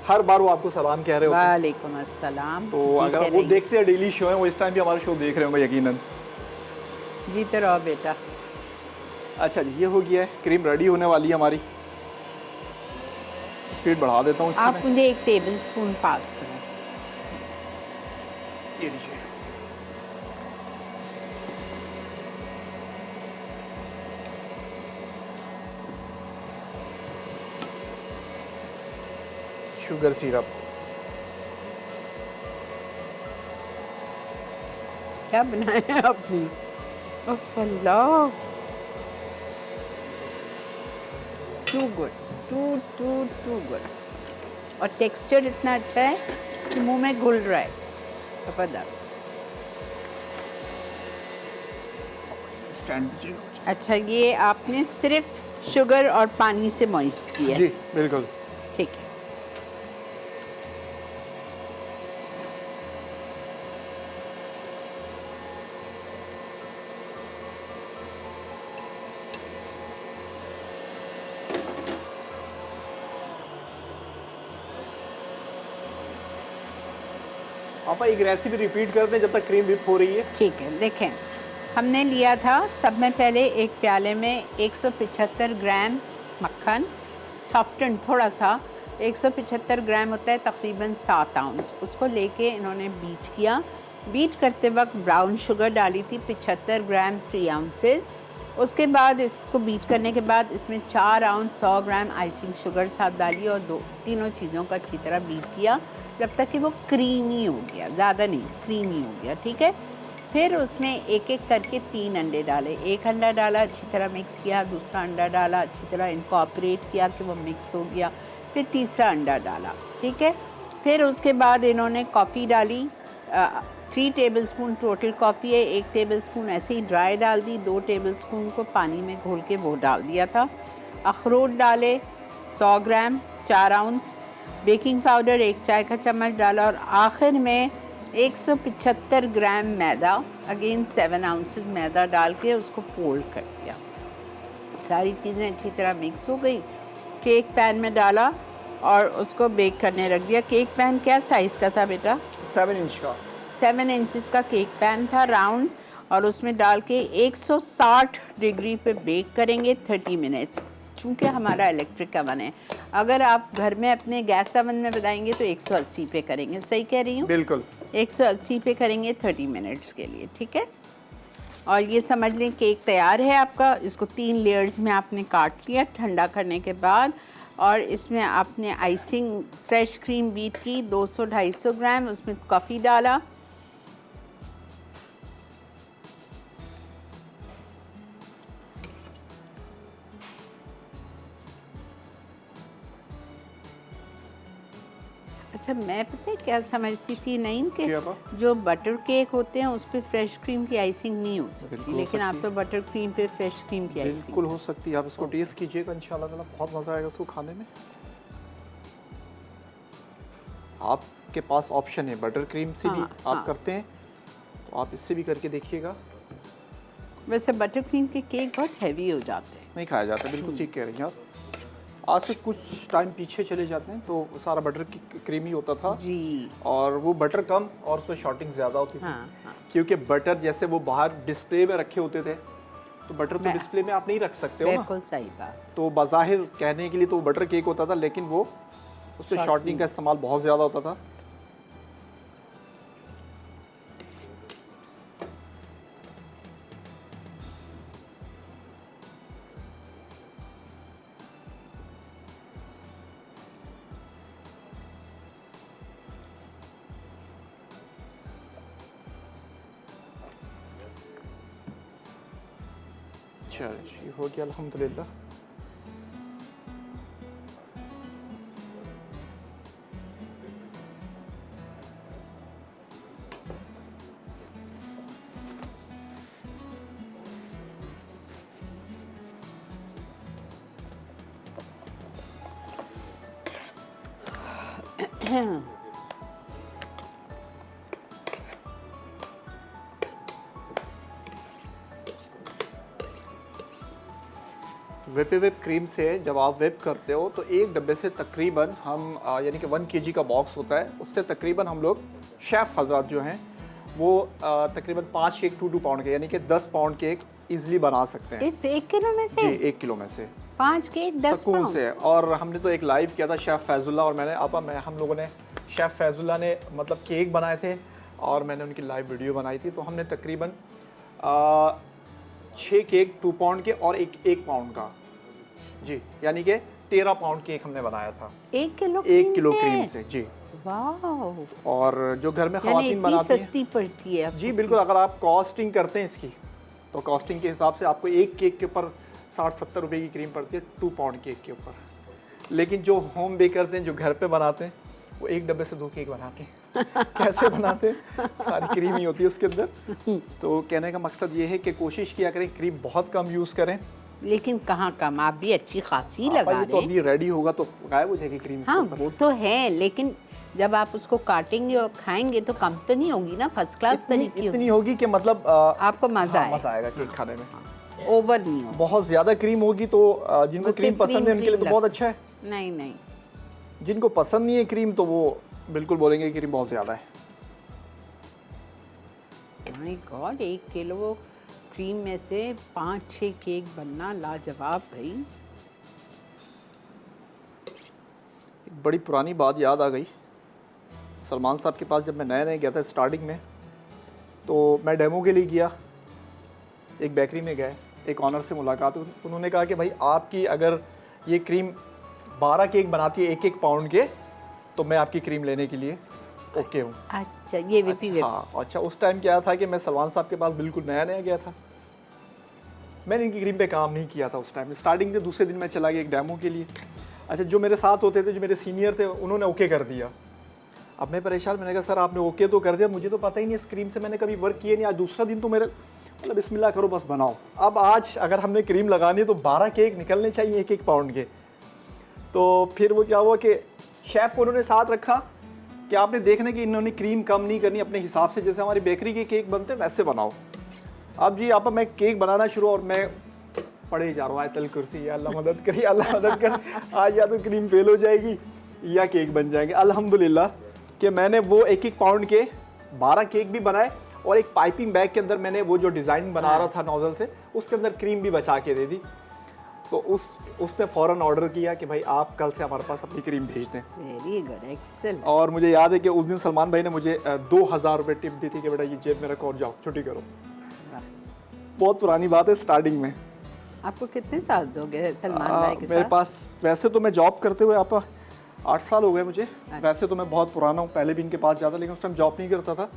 हर बार वो आपको सलाम कह रहे होते हैं। वालेकुम अस्सलाम। तो जीते अगर वो रहिए। देखते हैं डेली शो है, वो इस टाइम भी हमारा शो देख रहे होंगे यकीनन। जीते रहो बेटा। अच्छा जी, ये हो गया है, क्रीम रेडी होने वाली है हमारी। स्पीड बढ़ा देता हूँ आप इसमें। मुझे 1 टेबल स्पून पास करें। ये लीजिए। Sugar syrup. क्या बनाया आपने? ओह अल्लाह, टू गुड, टू गुड। और टेक्सचर इतना अच्छा है कि मुंह में घुल रहा है, जबरदस्त। स्टैंड दीजिएगा। अच्छा, ये आपने सिर्फ शुगर और पानी से मॉइस्ट किया है? जी बिल्कुल। ठीक है। आप एक रेसिपी रिपीट कर दें जब तक क्रीम व्हिप हो रही है। ठीक है, देखें, हमने लिया था सब में पहले एक प्याले में 175 ग्राम मक्खन, सॉफ्टन थोड़ा सा, 175 ग्राम होता है तकरीबन 7 आउंस। उसको लेके इन्होंने बीट किया। बीट करते वक्त ब्राउन शुगर डाली थी 75 ग्राम 3 आउंसेस। उसके बाद इसको बीट करने के बाद इसमें 4 आउंस 100 ग्राम आइसिंग शुगर साथ डाली और तीनों चीज़ों का अच्छी तरह बीट किया जब तक कि वो क्रीमी हो गया, ज़्यादा नहीं, क्रीमी हो गया। ठीक है। फिर उसमें एक एक करके 3 अंडे डाले। एक अंडा डाला, अच्छी तरह मिक्स किया, दूसरा अंडा डाला, अच्छी तरह इनकॉर्पोरेट किया कि वो मिक्स हो गया, फिर तीसरा अंडा डाला। ठीक है। फिर उसके बाद इन्होंने कॉफ़ी डाली, 3 टेबलस्पून टोटल कॉफ़ी है, 1 टेबलस्पून ऐसे ही ड्राई डाल दी, 2 टेबलस्पून को पानी में घोल के वो डाल दिया था। अखरोट डाले 100 ग्राम 4 आउंस, बेकिंग पाउडर 1 चाय का चम्मच डाला और आखिर में 175 ग्राम मैदा, अगेन 7 आउंसेस मैदा डाल के उसको फोल्ड कर दिया। सारी चीज़ें अच्छी तरह मिक्स हो गई। केक पैन में डाला और उसको बेक करने रख दिया। केक पैन क्या साइज़ का था बेटा? 7 इंच का। 7 इंचेस का केक पैन था, राउंड, और उसमें डाल के 160 डिग्री पे बेक करेंगे 30 मिनट्स। चूँकि हमारा इलेक्ट्रिक अवन है, अगर आप घर में अपने गैस अवन में बनाएंगे तो 180 पे करेंगे। सही कह रही हूँ? बिल्कुल। 180 पे करेंगे 30 मिनट्स के लिए। ठीक है। और ये समझ लें केक तैयार है आपका। इसको 3 लेयर्स में आपने काट लिया ठंडा करने के बाद, और इसमें आपने आइसिंग फ्रेश क्रीम बीट की 200-250 ग्राम, उसमें कॉफ़ी डाला, अच्छा, मैं पता है क्या समझती थी नईम के क्या था? जो बटर केक होते हैं उस पर फ्रेश क्रीम की आइसिंग नहीं हो सकती, बिल्कुल हो लेकिन आप सकती तो बटर क्रीम पे फ्रेश क्रीम की आइसिंग। बिल्कुल हो सकती है। आप इसको टेस्ट कीजिएगा, इंशाल्लाह ताला बहुत मज़ा आएगा इसको खाने में। आपके पास ऑप्शन है, बटर क्रीम से भी हाँ, आप हाँ। करते हैं तो आप इससे भी करके देखिएगा। वैसे बटर क्रीम के केक बहुत हैवी हो जाते हैं। नहीं खाया जाता, बिल्कुल ठीक कह रही हैं आप। आज से कुछ टाइम पीछे चले जाते हैं तो सारा बटर क्रीमी होता था जी। और वो बटर कम और उसमें शॉर्टिंग ज़्यादा होती थी। हाँ, हाँ। क्योंकि बटर जैसे वो बाहर डिस्प्ले में रखे होते थे, तो बटर तो मैं- डिस्प्ले में आप नहीं रख सकते हो ना। बिल्कुल सही बात। तो बाज़ाहिर कहने के लिए तो वो बटर केक होता था, लेकिन वो उसमें शॉर्टनिंग का इस्तेमाल बहुत ज़्यादा होता था। चलो जी, हो गया अल्हम्दुलिल्लाह। वेप क्रीम से जब आप वेप करते हो तो एक डब्बे से तकरीबन हम यानी कि 1 kg का बॉक्स होता है, उससे तकरीबन हम लोग शेफ़ हजरात जो हैं वो तकरीबन 5 केक 2 पाउंड के यानी कि 10 पाउंड केक ईजिली बना सकते हैं। इस 1 किलो में से? जी 1 किलो में से 5 केक 10 सुकून पाउंड से। और हमने तो एक लाइव किया था शेफ़ फैजुल्ला और मैं हम लोगों ने शेफ़ फैजुल्ला ने मतलब केक बनाए थे और मैंने उनकी लाइव वीडियो बनाई थी। तो हमने तकरीबन 6 केक 2 पाउंड के और 1 पाउंड का, जी यानी कि 13 पाउंड केक हमने बनाया था 1 किलो 1 किलो क्रीम से। जी वाह। और जो घर में ख़वातीन बनाती हैं, सस्ती पड़ती है जी बिल्कुल। अगर आप कॉस्टिंग करते हैं इसकी तो कॉस्टिंग के हिसाब से आपको एक केक के ऊपर 60-70 रुपए की क्रीम पड़ती है 2 पाउंड केक के ऊपर। लेकिन जो होम बेकर्स हैं, जो घर पे बनाते हैं, वो एक डब्बे से 2 केक बनाते हैं। कैसे बनाते हैं? सारी क्रीम ही होती है उसके अंदर। तो कहने का मकसद ये है कि कोशिश किया करें क्रीम बहुत कम यूज़ करें। लेकिन कहाँ कम, आप भी अच्छी खासी लगा तो रहे हैं। अभी रेडी होगा तो गायब हो जाएगी क्रीम। हाँ वो तो है, लेकिन जब आप उसको काटेंगे और खाएंगे तो कम तो नहीं होगी ना, फर्स्ट क्लास तरीके इतनी होगी कि मतलब आपको मजा हाँ, मजा आएगा केक खाने में। ओवर नहीं हो। बहुत ज़्यादा क्रीम होगी तो जिनको मुझसे क्रीम पसंद है उनके लिए तो बहुत अच्छा है। नहीं नहीं, जिनको पसंद नहीं है क्रीम तो वो बिल्कुल बोलेंगे क्रीम बहुत ज़्यादा है। माय गॉड, 1 किलो क्रीम में से 5-6 केक बनना लाजवाब भाई। एक बड़ी पुरानी बात याद आ गई। सलमान साहब के पास जब मैं नया गया था स्टार्टिंग में, तो मैं डेमो के लिए गया, एक बेकरी में गए, एक ऑनर से मुलाकात हुई। उन्होंने कहा कि भाई आपकी अगर ये क्रीम 12 केक बनाती है 1-1 पाउंड के तो मैं आपकी क्रीम लेने के लिए ओके हूँ। अच्छा ये भी हाँ अच्छा। उस टाइम क्या था कि मैं सलमान साहब के पास बिल्कुल नया गया था, मैंने इनकी क्रीम पे काम नहीं किया था उस टाइम। स्टार्टिंग के दूसरे दिन मैं चला गया एक डेमो के लिए। अच्छा, जो मेरे साथ होते थे, जो मेरे सीनियर थे, उन्होंने ओके कर दिया। अब मैं परेशान, मैंने कहा सर आपने ओके तो कर दिया, मुझे तो पता ही नहीं, इस क्रीम से मैंने कभी वर्क किया नहीं। आज दूसरा दिन तो मेरे मतलब बिस्मिल्लाह करो बस बनाओ। अब आज अगर हमने क्रीम लगानी है तो 12 केक निकलने चाहिए 1-1 पाउंड के। तो फिर वो क्या हुआ कि शेफ़ को उन्होंने साथ रखा कि आपने देखना कि इन्होंने क्रीम कम नहीं करनी, अपने हिसाब से जैसे हमारी बेकरी के केक बनते हैं वैसे बनाओ। अब जी आप मैं केक बनाना शुरू और मैं पढ़े जा रहा हूँ आयतल कुर्सी, या अल्लाह मदद करे, अल्लाह मदद करे, आज या तो क्रीम फेल हो जाएगी या केक बन जाएंगे। अल्हम्दुलिल्लाह कि मैंने वो 1-1 पाउंड के 12 केक भी बनाए और एक पाइपिंग बैग के अंदर मैंने वो जो डिज़ाइन बना रहा था नोज़ल से, उसके अंदर क्रीम भी बचा के दे दी। तो उसने फ़ौरन ऑर्डर किया कि भाई आप कल से हमारे पास अपनी क्रीम भेज दें। Very good, excellent. और मुझे याद है कि उस दिन सलमान भाई ने मुझे 2000 रुपये टिप दी थी कि बेटा ये जेब में रखो और जाओ छुट्टी करो। बहुत पुरानी बात है, स्टार्टिंग में। आपको कितने साल हो गए सलमान भाई के मेरे साथ? पास वैसे तो मैं जॉब करते हुए आप 8 साल हो गए मुझे। वैसे तो मैं बहुत पुराना हूँ, पहले भी इनके पास जाता, लेकिन उस टाइम जॉब नहीं करता था।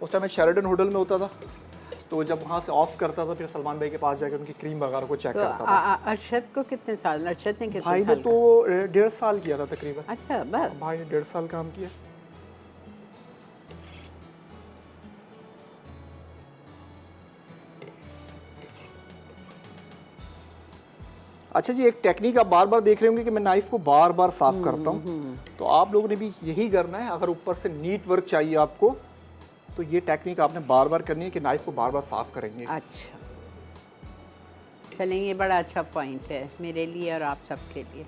उस टाइम मैं शेरेटन होटल में होता था, तो जब वहाँ से ऑफ करता था फिर सलमान भाई के पास जाकर उनकी क्रीम वगैरह को चेक तो करता था। अरशद को कितने साल, अरशद ने कितने भाई ने साल तो 1.5 साल किया था तकरीबन। अच्छा बस। भाई ने 1.5 साल काम किया। अच्छा जी, एक टेक्निक आप बार बार देख रहे होंगे कि मैं नाइफ को बार बार साफ करता हूँ, तो आप लोगों ने भी यही करना है। अगर ऊपर से नीट वर्क चाहिए आपको तो ये टेक्निक आपने बार बार करनी है कि नाइफ को बार बार साफ करेंगे। अच्छा चलें, ये बड़ा अच्छा पॉइंट है मेरे लिए और आप सबके लिए।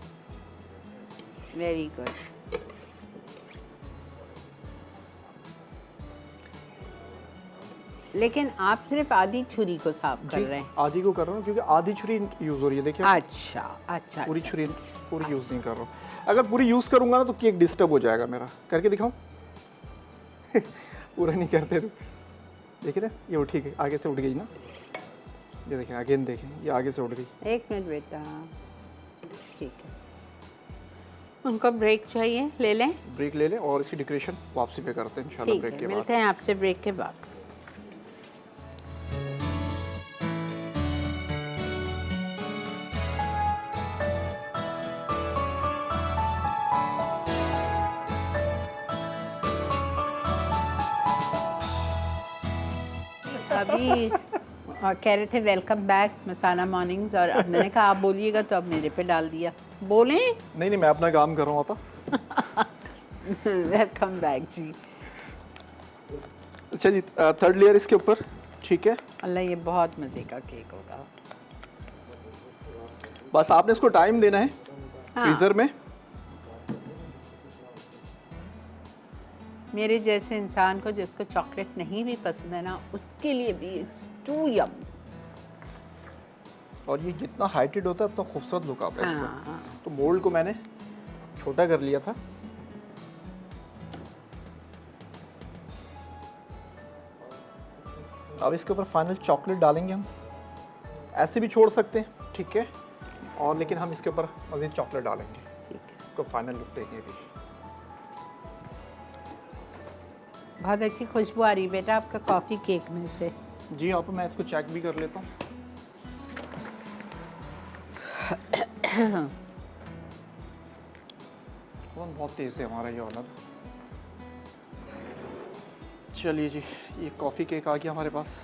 Very good. लेकिन आप सिर्फ आधी छुरी को साफ कर रहे हैं? आधी को कर रहा हूँ क्योंकि आधी छुरी यूज़ हो रही है। देखिए अच्छा अच्छा, पूरी अच्छा, छुरी पूरी यूज़ नहीं कर रहा हूँ। अगर पूरी यूज़ करूँगा ना तो केक डिस्टर्ब हो जाएगा मेरा। करके दिखाऊँ? पूरा नहीं करते। देखिए ना, ये उठी गई, आगे से उठ गई ना, ये देखें अगेन, देखें ये आगे से उठ गई। एक मिनट बेटा, ठीक है। उनको ब्रेक चाहिए, ले लें? ब्रेक ले लें और इसकी डेकोरेशन वापसी पे करते हैं इंशाल्लाह ठीक ब्रेक है, के बाद। मिलते हैं आपसे ब्रेक के बाद। अभी कह रहे थे वेलकम बैक मसाला मॉर्निंग्स, और अब मैंने कहा आप बोलिएगा तो अब मेरे पे डाल दिया। बोलें? नहीं मैं अपना काम कर रहा हूँ आपा। वेलकम बैक जी। अच्छा जी, 3rd लेयर इसके ऊपर, ठीक है। अल्लाह, ये बहुत मज़े का केक होगा। बस आपने इसको टाइम देना है फ्रीज़र में। मेरे जैसे इंसान को जिसको चॉकलेट नहीं भी पसंद है ना, उसके लिए भी इट्स टू यम। और ये जितना हाइटेड होता है उतना खूबसूरत लुक आता है हाँ। इसका। तो मोल्ड को मैंने छोटा कर लिया था। अब इसके ऊपर फाइनल चॉकलेट डालेंगे हम। ऐसे भी छोड़ सकते हैं, ठीक है, और लेकिन हम इसके ऊपर मज़ीद चॉकलेट डालेंगे, ठीक है, इसको फाइनल लुक देंगे भी। बहुत अच्छी खुशबू आ रही बेटा आपका कॉफ़ी केक में से। जी आप, मैं इसको चेक भी कर लेता हूँ। कौन बहुत तेज़ है हमारा ये ऑनर। चलिए जी, ये कॉफ़ी केक आ गया हमारे पास।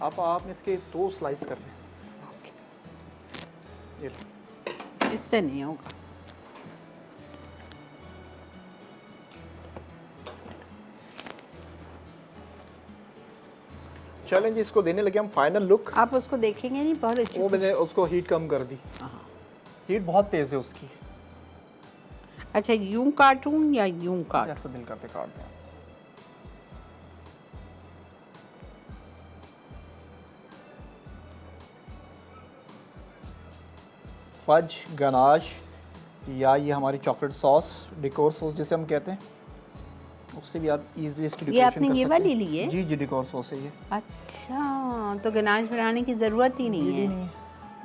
आपने इसके 2 स्लाइस कर लें। ये लो। इससे नहीं होगा। चलें जी, इसको देने लगे हम फाइनल लुक। आप उसको देखेंगे नहीं, बहुत अच्छी वो मैंने उसको हीट कम कर दी, हीट बहुत तेज़ है उसकी। अच्छा, यूं काटूं या यूं काट? जैसा दिल करते काट दें। फज गनाश या ये हमारी चॉकलेट सॉस, डेकोर सॉस जिसे हम कहते हैं, उससे भी आप इजीली इसकी डेकोरेशन आपने कर ये सकते वाली हैं। ली है? जी जी, डेकोर सॉस है ये। अच्छा, तो गनाश बनाने की ज़रूरत ही नहीं है। नहीं है।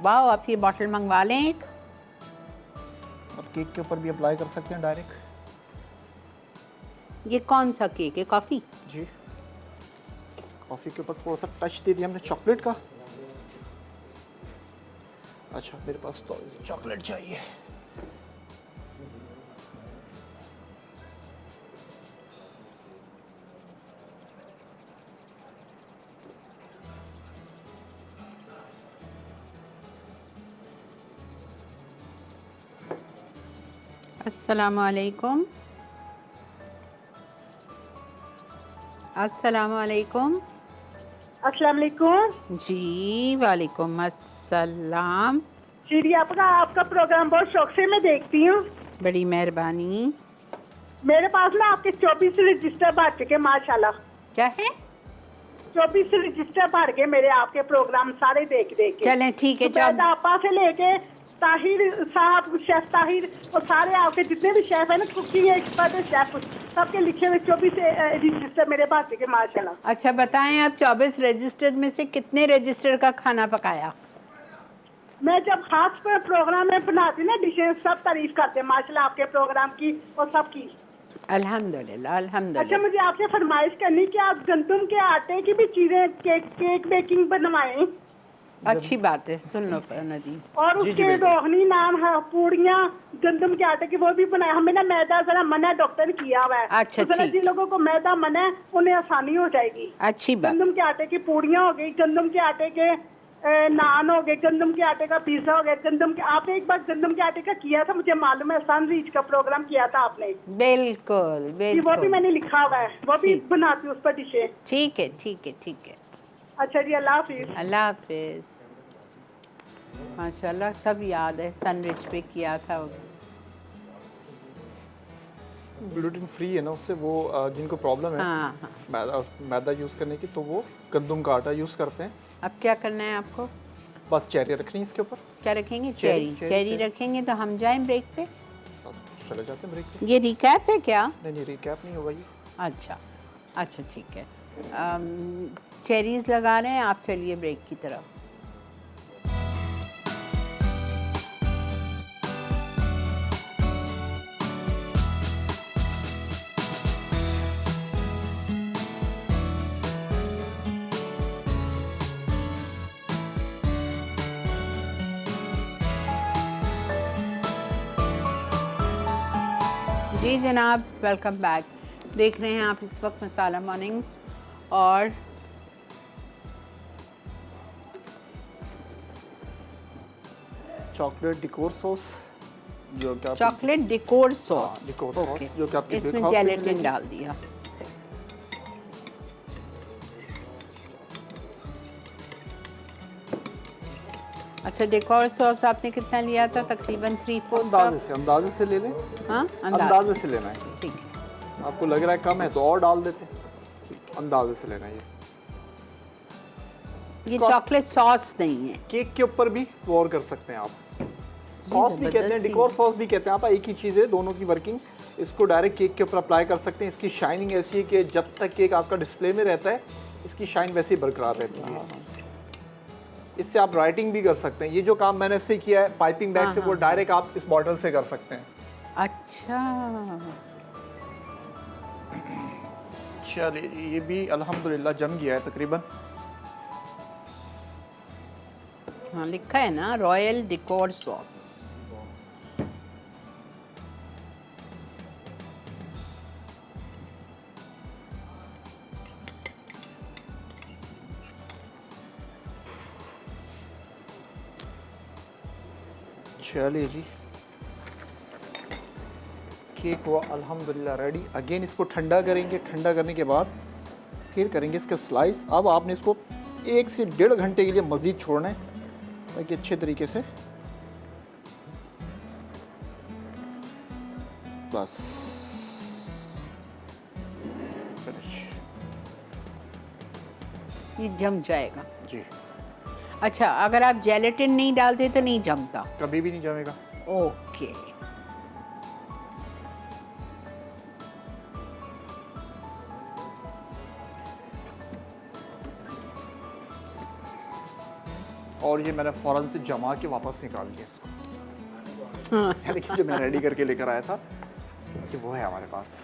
वाह, आप ये बॉटल मंगवा लें एक। आप केक के ऊपर भी अप्लाई कर सकते हैं डायरेक्ट। ये कौन सा केक है? कॉफ़ी? जी, कॉफ़ी के ऊपर थोड़ा सा टच दे दिया हमने चॉकलेट का। अच्छा, मेरे पास तो चॉकलेट चाहिए। अस्सलामुअलैकुम। अस्सलामुअलैकुम। अस्सलाम वालेकुम। जी वालेकुम अस्सलाम। जी, आपका प्रोग्राम बहुत शौक से मैं देखती हूँ। बड़ी मेहरबानी। मेरे पास ना आपके 24 रजिस्टर भर चुके माशाल्लाह। क्या है? 24 रजिस्टर भर गए मेरे आपके प्रोग्राम सारे देख देख के। चलें ठीक है। आपा से लेके ताहिर साहब, शेफ ताहिर और सारे आपके जितने भी शेफ है ना, कुकिंग एक्सपर्ट शेफ, सबके लिखे हुए 24 रजिस्टर मेरे पास के माशाल्लाह। अच्छा बताएं, आप 24 रजिस्टर में से कितने रजिस्टर का खाना पकाया? मैं जब खास प्रोग्राम में बनाती ना डिशें, सब तारीफ करते माशाल्लाह आपके प्रोग्राम की और सबकी। अल्हम्दुलिल्लाह अच्छा, अल्हम्दुलिल्लाह। मुझे आपसे फरमाइश करनी कि आप गंदम के आटे की भी चीजें केक बेकिंग बनवाएं। अच्छी बात है, सुन लो नदीम। और उसके रोहनी नान है, पूड़ियाँ गंदम के आटे की वो भी बनाए। हमें ना मैदा जरा मना डॉक्टर ने किया हुआ है। अच्छा, तो ठीक। जिन लोगों को मैदा मना है उन्हें आसानी हो जाएगी। अच्छी बात। गंदम के आटे की पूड़ियाँ हो गई, गंदम के आटे के नान हो गए, गंदम के आटे का पिज्जा हो गया। गंदम के आपने एक बार गंदम के आटे का किया था, मुझे मालूम है, सनरीच का प्रोग्राम किया था आपने। बिल्कुल जी, वो भी बिल्कुल। मैंने लिखा हुआ है, वो भी बनाती हूँ उस पर डिशे। ठीक है ठीक है ठीक है। अच्छा जी, अल्लाह हाफिज। अल्लाह हाफिज। माशाल्लाह सब याद है, सनरिच पे किया था। ग्लूटेन फ्री है ना, उससे वो जिनको प्रॉब्लम है हाँ हाँ। मैदा यूज़ करने की, तो वो गंदम का आटा यूज़ करते हैं। अब क्या करना है आपको? बस चेरी रखनी है इसके ऊपर। क्या रखेंगे? Cherry, cherry. चेरी चेरी रखेंगे तो हम जाएं ब्रेक पे। बस चले जाते हैं ब्रेक पे। ये रिकैप है क्या? नहीं, रिकैप नहीं होगा ये। अच्छा अच्छा ठीक है। चेरीज लगा रहे हैं आप, चलिए ब्रेक की तरफ। जी जनाब, वेलकम बैक। देख रहे हैं आप इस वक्त मसाला मॉर्निंग्स और चॉकलेट डेकोर सॉस, जो क्या chocolate decor sauce. Decor sauce जो कि आपकी इसमें ब्रेकफास्ट से जेलेटिन मिलेगी। डाल दिया। अच्छा, डेकोर सॉस आपने कितना लिया था? तकरीबन 3/4 अंदाजे से ले लें। हाँ, अंदाजे से लेना है। ठीक है। आपको लग रहा है कम है तो और डाल देते हैं, अंदाजे से लेना है। ये चॉकलेट सॉस नहीं है। केक के ऊपर भी पोर कर सकते हैं आप, सॉस भी कहते हैं, डेकोर सॉस भी कहते हैं आप, एक ही चीज़ है, दोनों की वर्किंग। इसको डायरेक्ट केक के ऊपर अप्लाई कर सकते हैं। इसकी शाइनिंग ऐसी है कि जब तक केक आपका डिस्प्ले में रहता है इसकी शाइन वैसे ही बरकरार रहती है। इससे आप राइटिंग भी कर सकते हैं। ये जो काम मैंने इससे किया है पाइपिंग बैग से, वो डायरेक्ट आप इस बॉटल से कर सकते हैं। अच्छा, चलिए, ये भी अल्हम्दुलिल्लाह जम गया है तकरीबन। हाँ लिखा है ना, रॉयल डेकोर सॉस। चलिए जी, केक हुआ अल्हम्दुलिल्लाह रेडी। अगेन इसको ठंडा करेंगे, ठंडा करने के बाद फिर करेंगे इसके स्लाइस। अब आपने इसको 1 से 1.5 घंटे के लिए मज़ीद छोड़ना है ताकि अच्छे तरीके से, बस फिनिश। ये जम जाएगा। जी, अच्छा, अगर आप जेलेटिन नहीं डालते तो नहीं जमता? कभी भी नहीं जमेगा। ओके। और ये मैंने फ़ौरन से जमा के वापस निकाल लिया इसको। यानी कि जो मैं रेडी करके लेकर आया था कि वो है हमारे पास।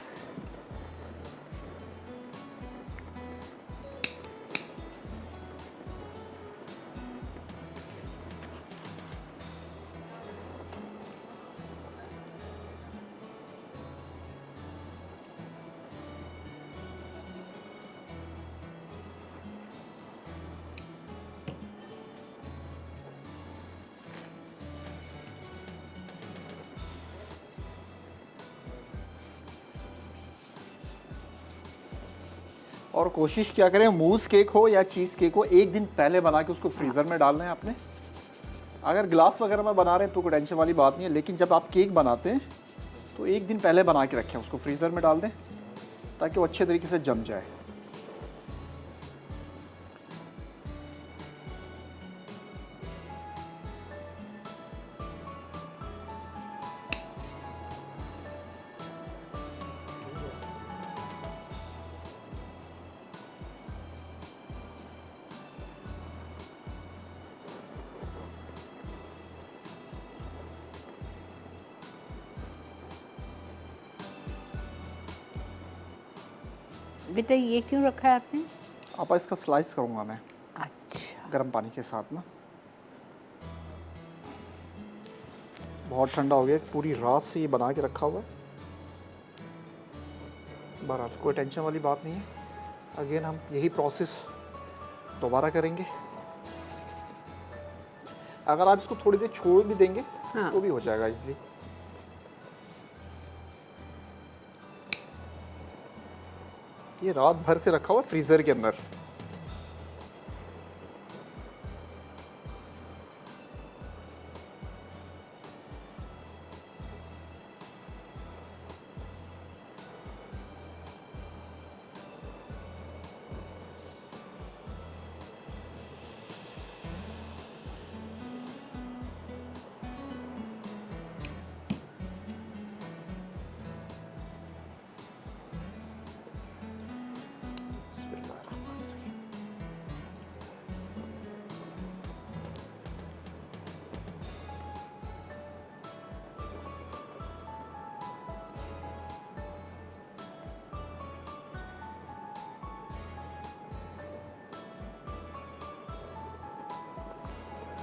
और कोशिश क्या करें, मूस केक हो या चीज़ केक हो, 1 दिन पहले बना के उसको फ्रीज़र में डालना है आपने। अगर ग्लास वगैरह में बना रहे हैं तो कोई टेंशन वाली बात नहीं है, लेकिन जब आप केक बनाते हैं तो 1 दिन पहले बना के रखें, उसको फ्रीज़र में डाल दें ताकि वो अच्छे तरीके से जम जाए। बेटा ये क्यों रखा है आपने? आप इसका स्लाइस करूँगा मैं अच्छा, गर्म पानी के साथ ना। बहुत ठंडा हो गया, पूरी रात से ये बना के रखा हुआ है। बहरहाल कोई टेंशन वाली बात नहीं है। अगेन हम यही प्रोसेस दोबारा करेंगे। अगर आप इसको थोड़ी देर छोड़ भी देंगे हाँ। तो भी हो जाएगा इसलिए। ये रात भर से रखा हुआ है फ्रीज़र के अंदर।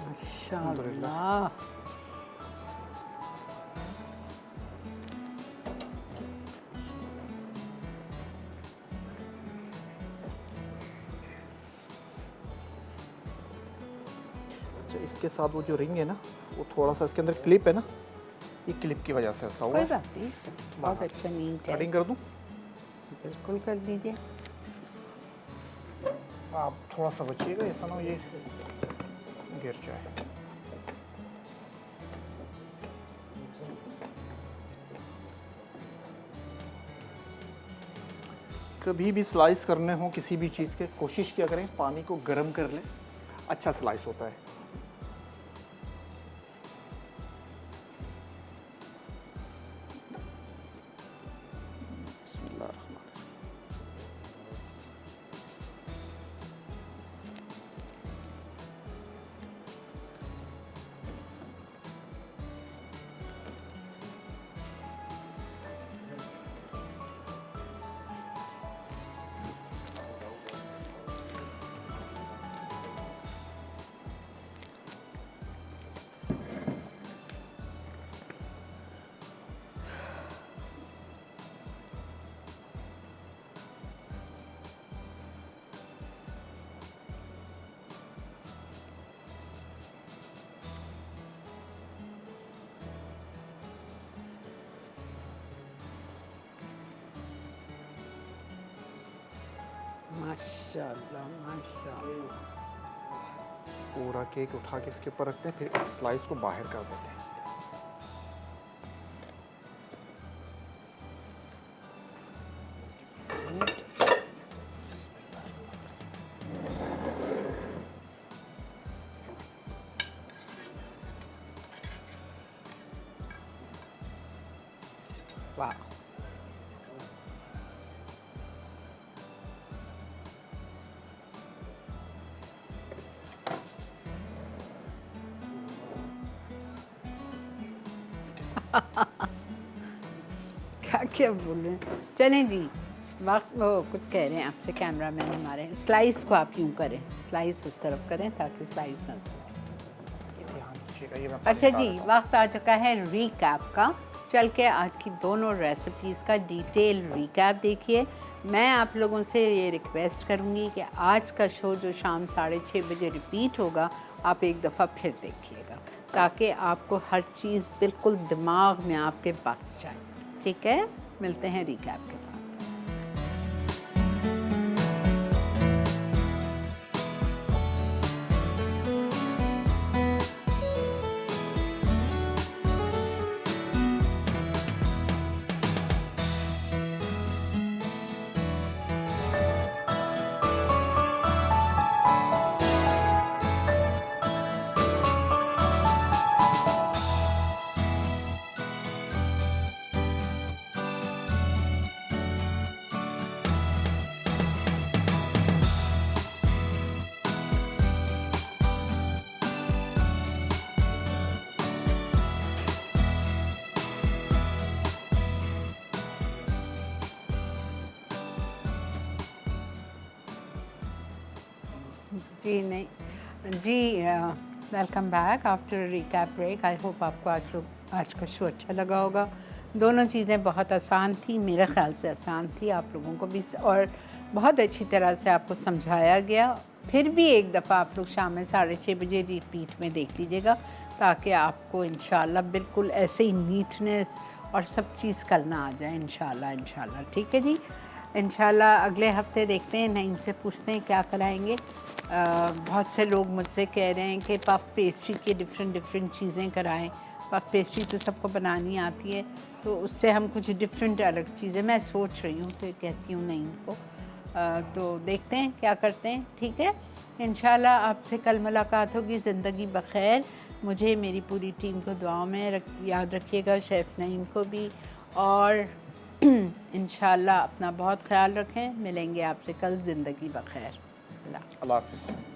माशाअल्लाह। अच्छा, इसके साथ वो जो रिंग है ना, वो थोड़ा सा इसके अंदर क्लिप है ना, ये क्लिप की वजह से ऐसा हुआ कोई है। बात नहीं, बहुत अच्छा नीट है। कटिंग कर दूं? बिल्कुल कर दीजिए। आप थोड़ा सा बचिएगा, ऐसा ना हो ये गिर जाए। कभी भी स्लाइस करने हो किसी भी चीज़ के, कोशिश किया करें पानी को गर्म कर लें, अच्छा स्लाइस होता है। माशाल्लाह माशाल्लाह। पूरा केक उठा के इसके ऊपर रखते हैं, फिर एक स्लाइस को बाहर कर देते हैं। वाह, क्या बोलें। चलें जी, वक्त वो कुछ कह रहे हैं आपसे कैमरा मैन हमारे। स्लाइस को आप यूँ करें, स्लाइस उस तरफ करें ताकि स्लाइस ना ये मैं अच्छा जी, वक्त आ चुका है रीकैप का। चल के आज की दोनों रेसिपीज़ का डिटेल रीकैप देखिए। मैं आप लोगों से ये रिक्वेस्ट करूँगी कि आज का शो जो शाम 6:30 बजे रिपीट होगा, आप एक दफ़ा फिर देखिएगा ताकि आपको हर चीज़ बिल्कुल दिमाग में आपके बस जाए। ठीक है, मिलते हैं रीकैप के बाद। जी नहीं जी, welcome back after recap break. I hope आपको आज का शो अच्छा लगा होगा। दोनों चीज़ें बहुत आसान थी, मेरे ख़्याल से आसान थी, आप लोगों को भी, और बहुत अच्छी तरह से आपको समझाया गया। फिर भी एक दफ़ा आप लोग शाम में 6:30 बजे रिपीट में देख लीजिएगा ताकि आपको इंशाल्लाह बिल्कुल ऐसे ही नीटनेस और सब चीज़ करना आ जाए इंशाल्लाह। ठीक है जी, इंशाल्लाह अगले हफ्ते देखते हैं, नईम से पूछते हैं क्या कराएंगे। बहुत से लोग मुझसे कह रहे हैं कि पफ पेस्ट्री की डिफरेंट चीज़ें कराएं। पफ पेस्ट्री तो सबको बनानी आती है, तो उससे हम कुछ डिफरेंट अलग चीज़ें मैं सोच रही हूँ, फिर कहती हूँ नईम को। तो देखते हैं क्या करते हैं। ठीक है, इंशाल्लाह आपसे कल मुलाकात होगी। ज़िंदगी बख़ैर। मुझे मेरी पूरी टीम को दुआओं में याद रखिएगा, शेफ़ नईम को भी, और इंशाल्लाह अपना बहुत ख्याल रखें। मिलेंगे आपसे कल। ज़िंदगी बख़ैर। अल्लाह हाफ़िज़।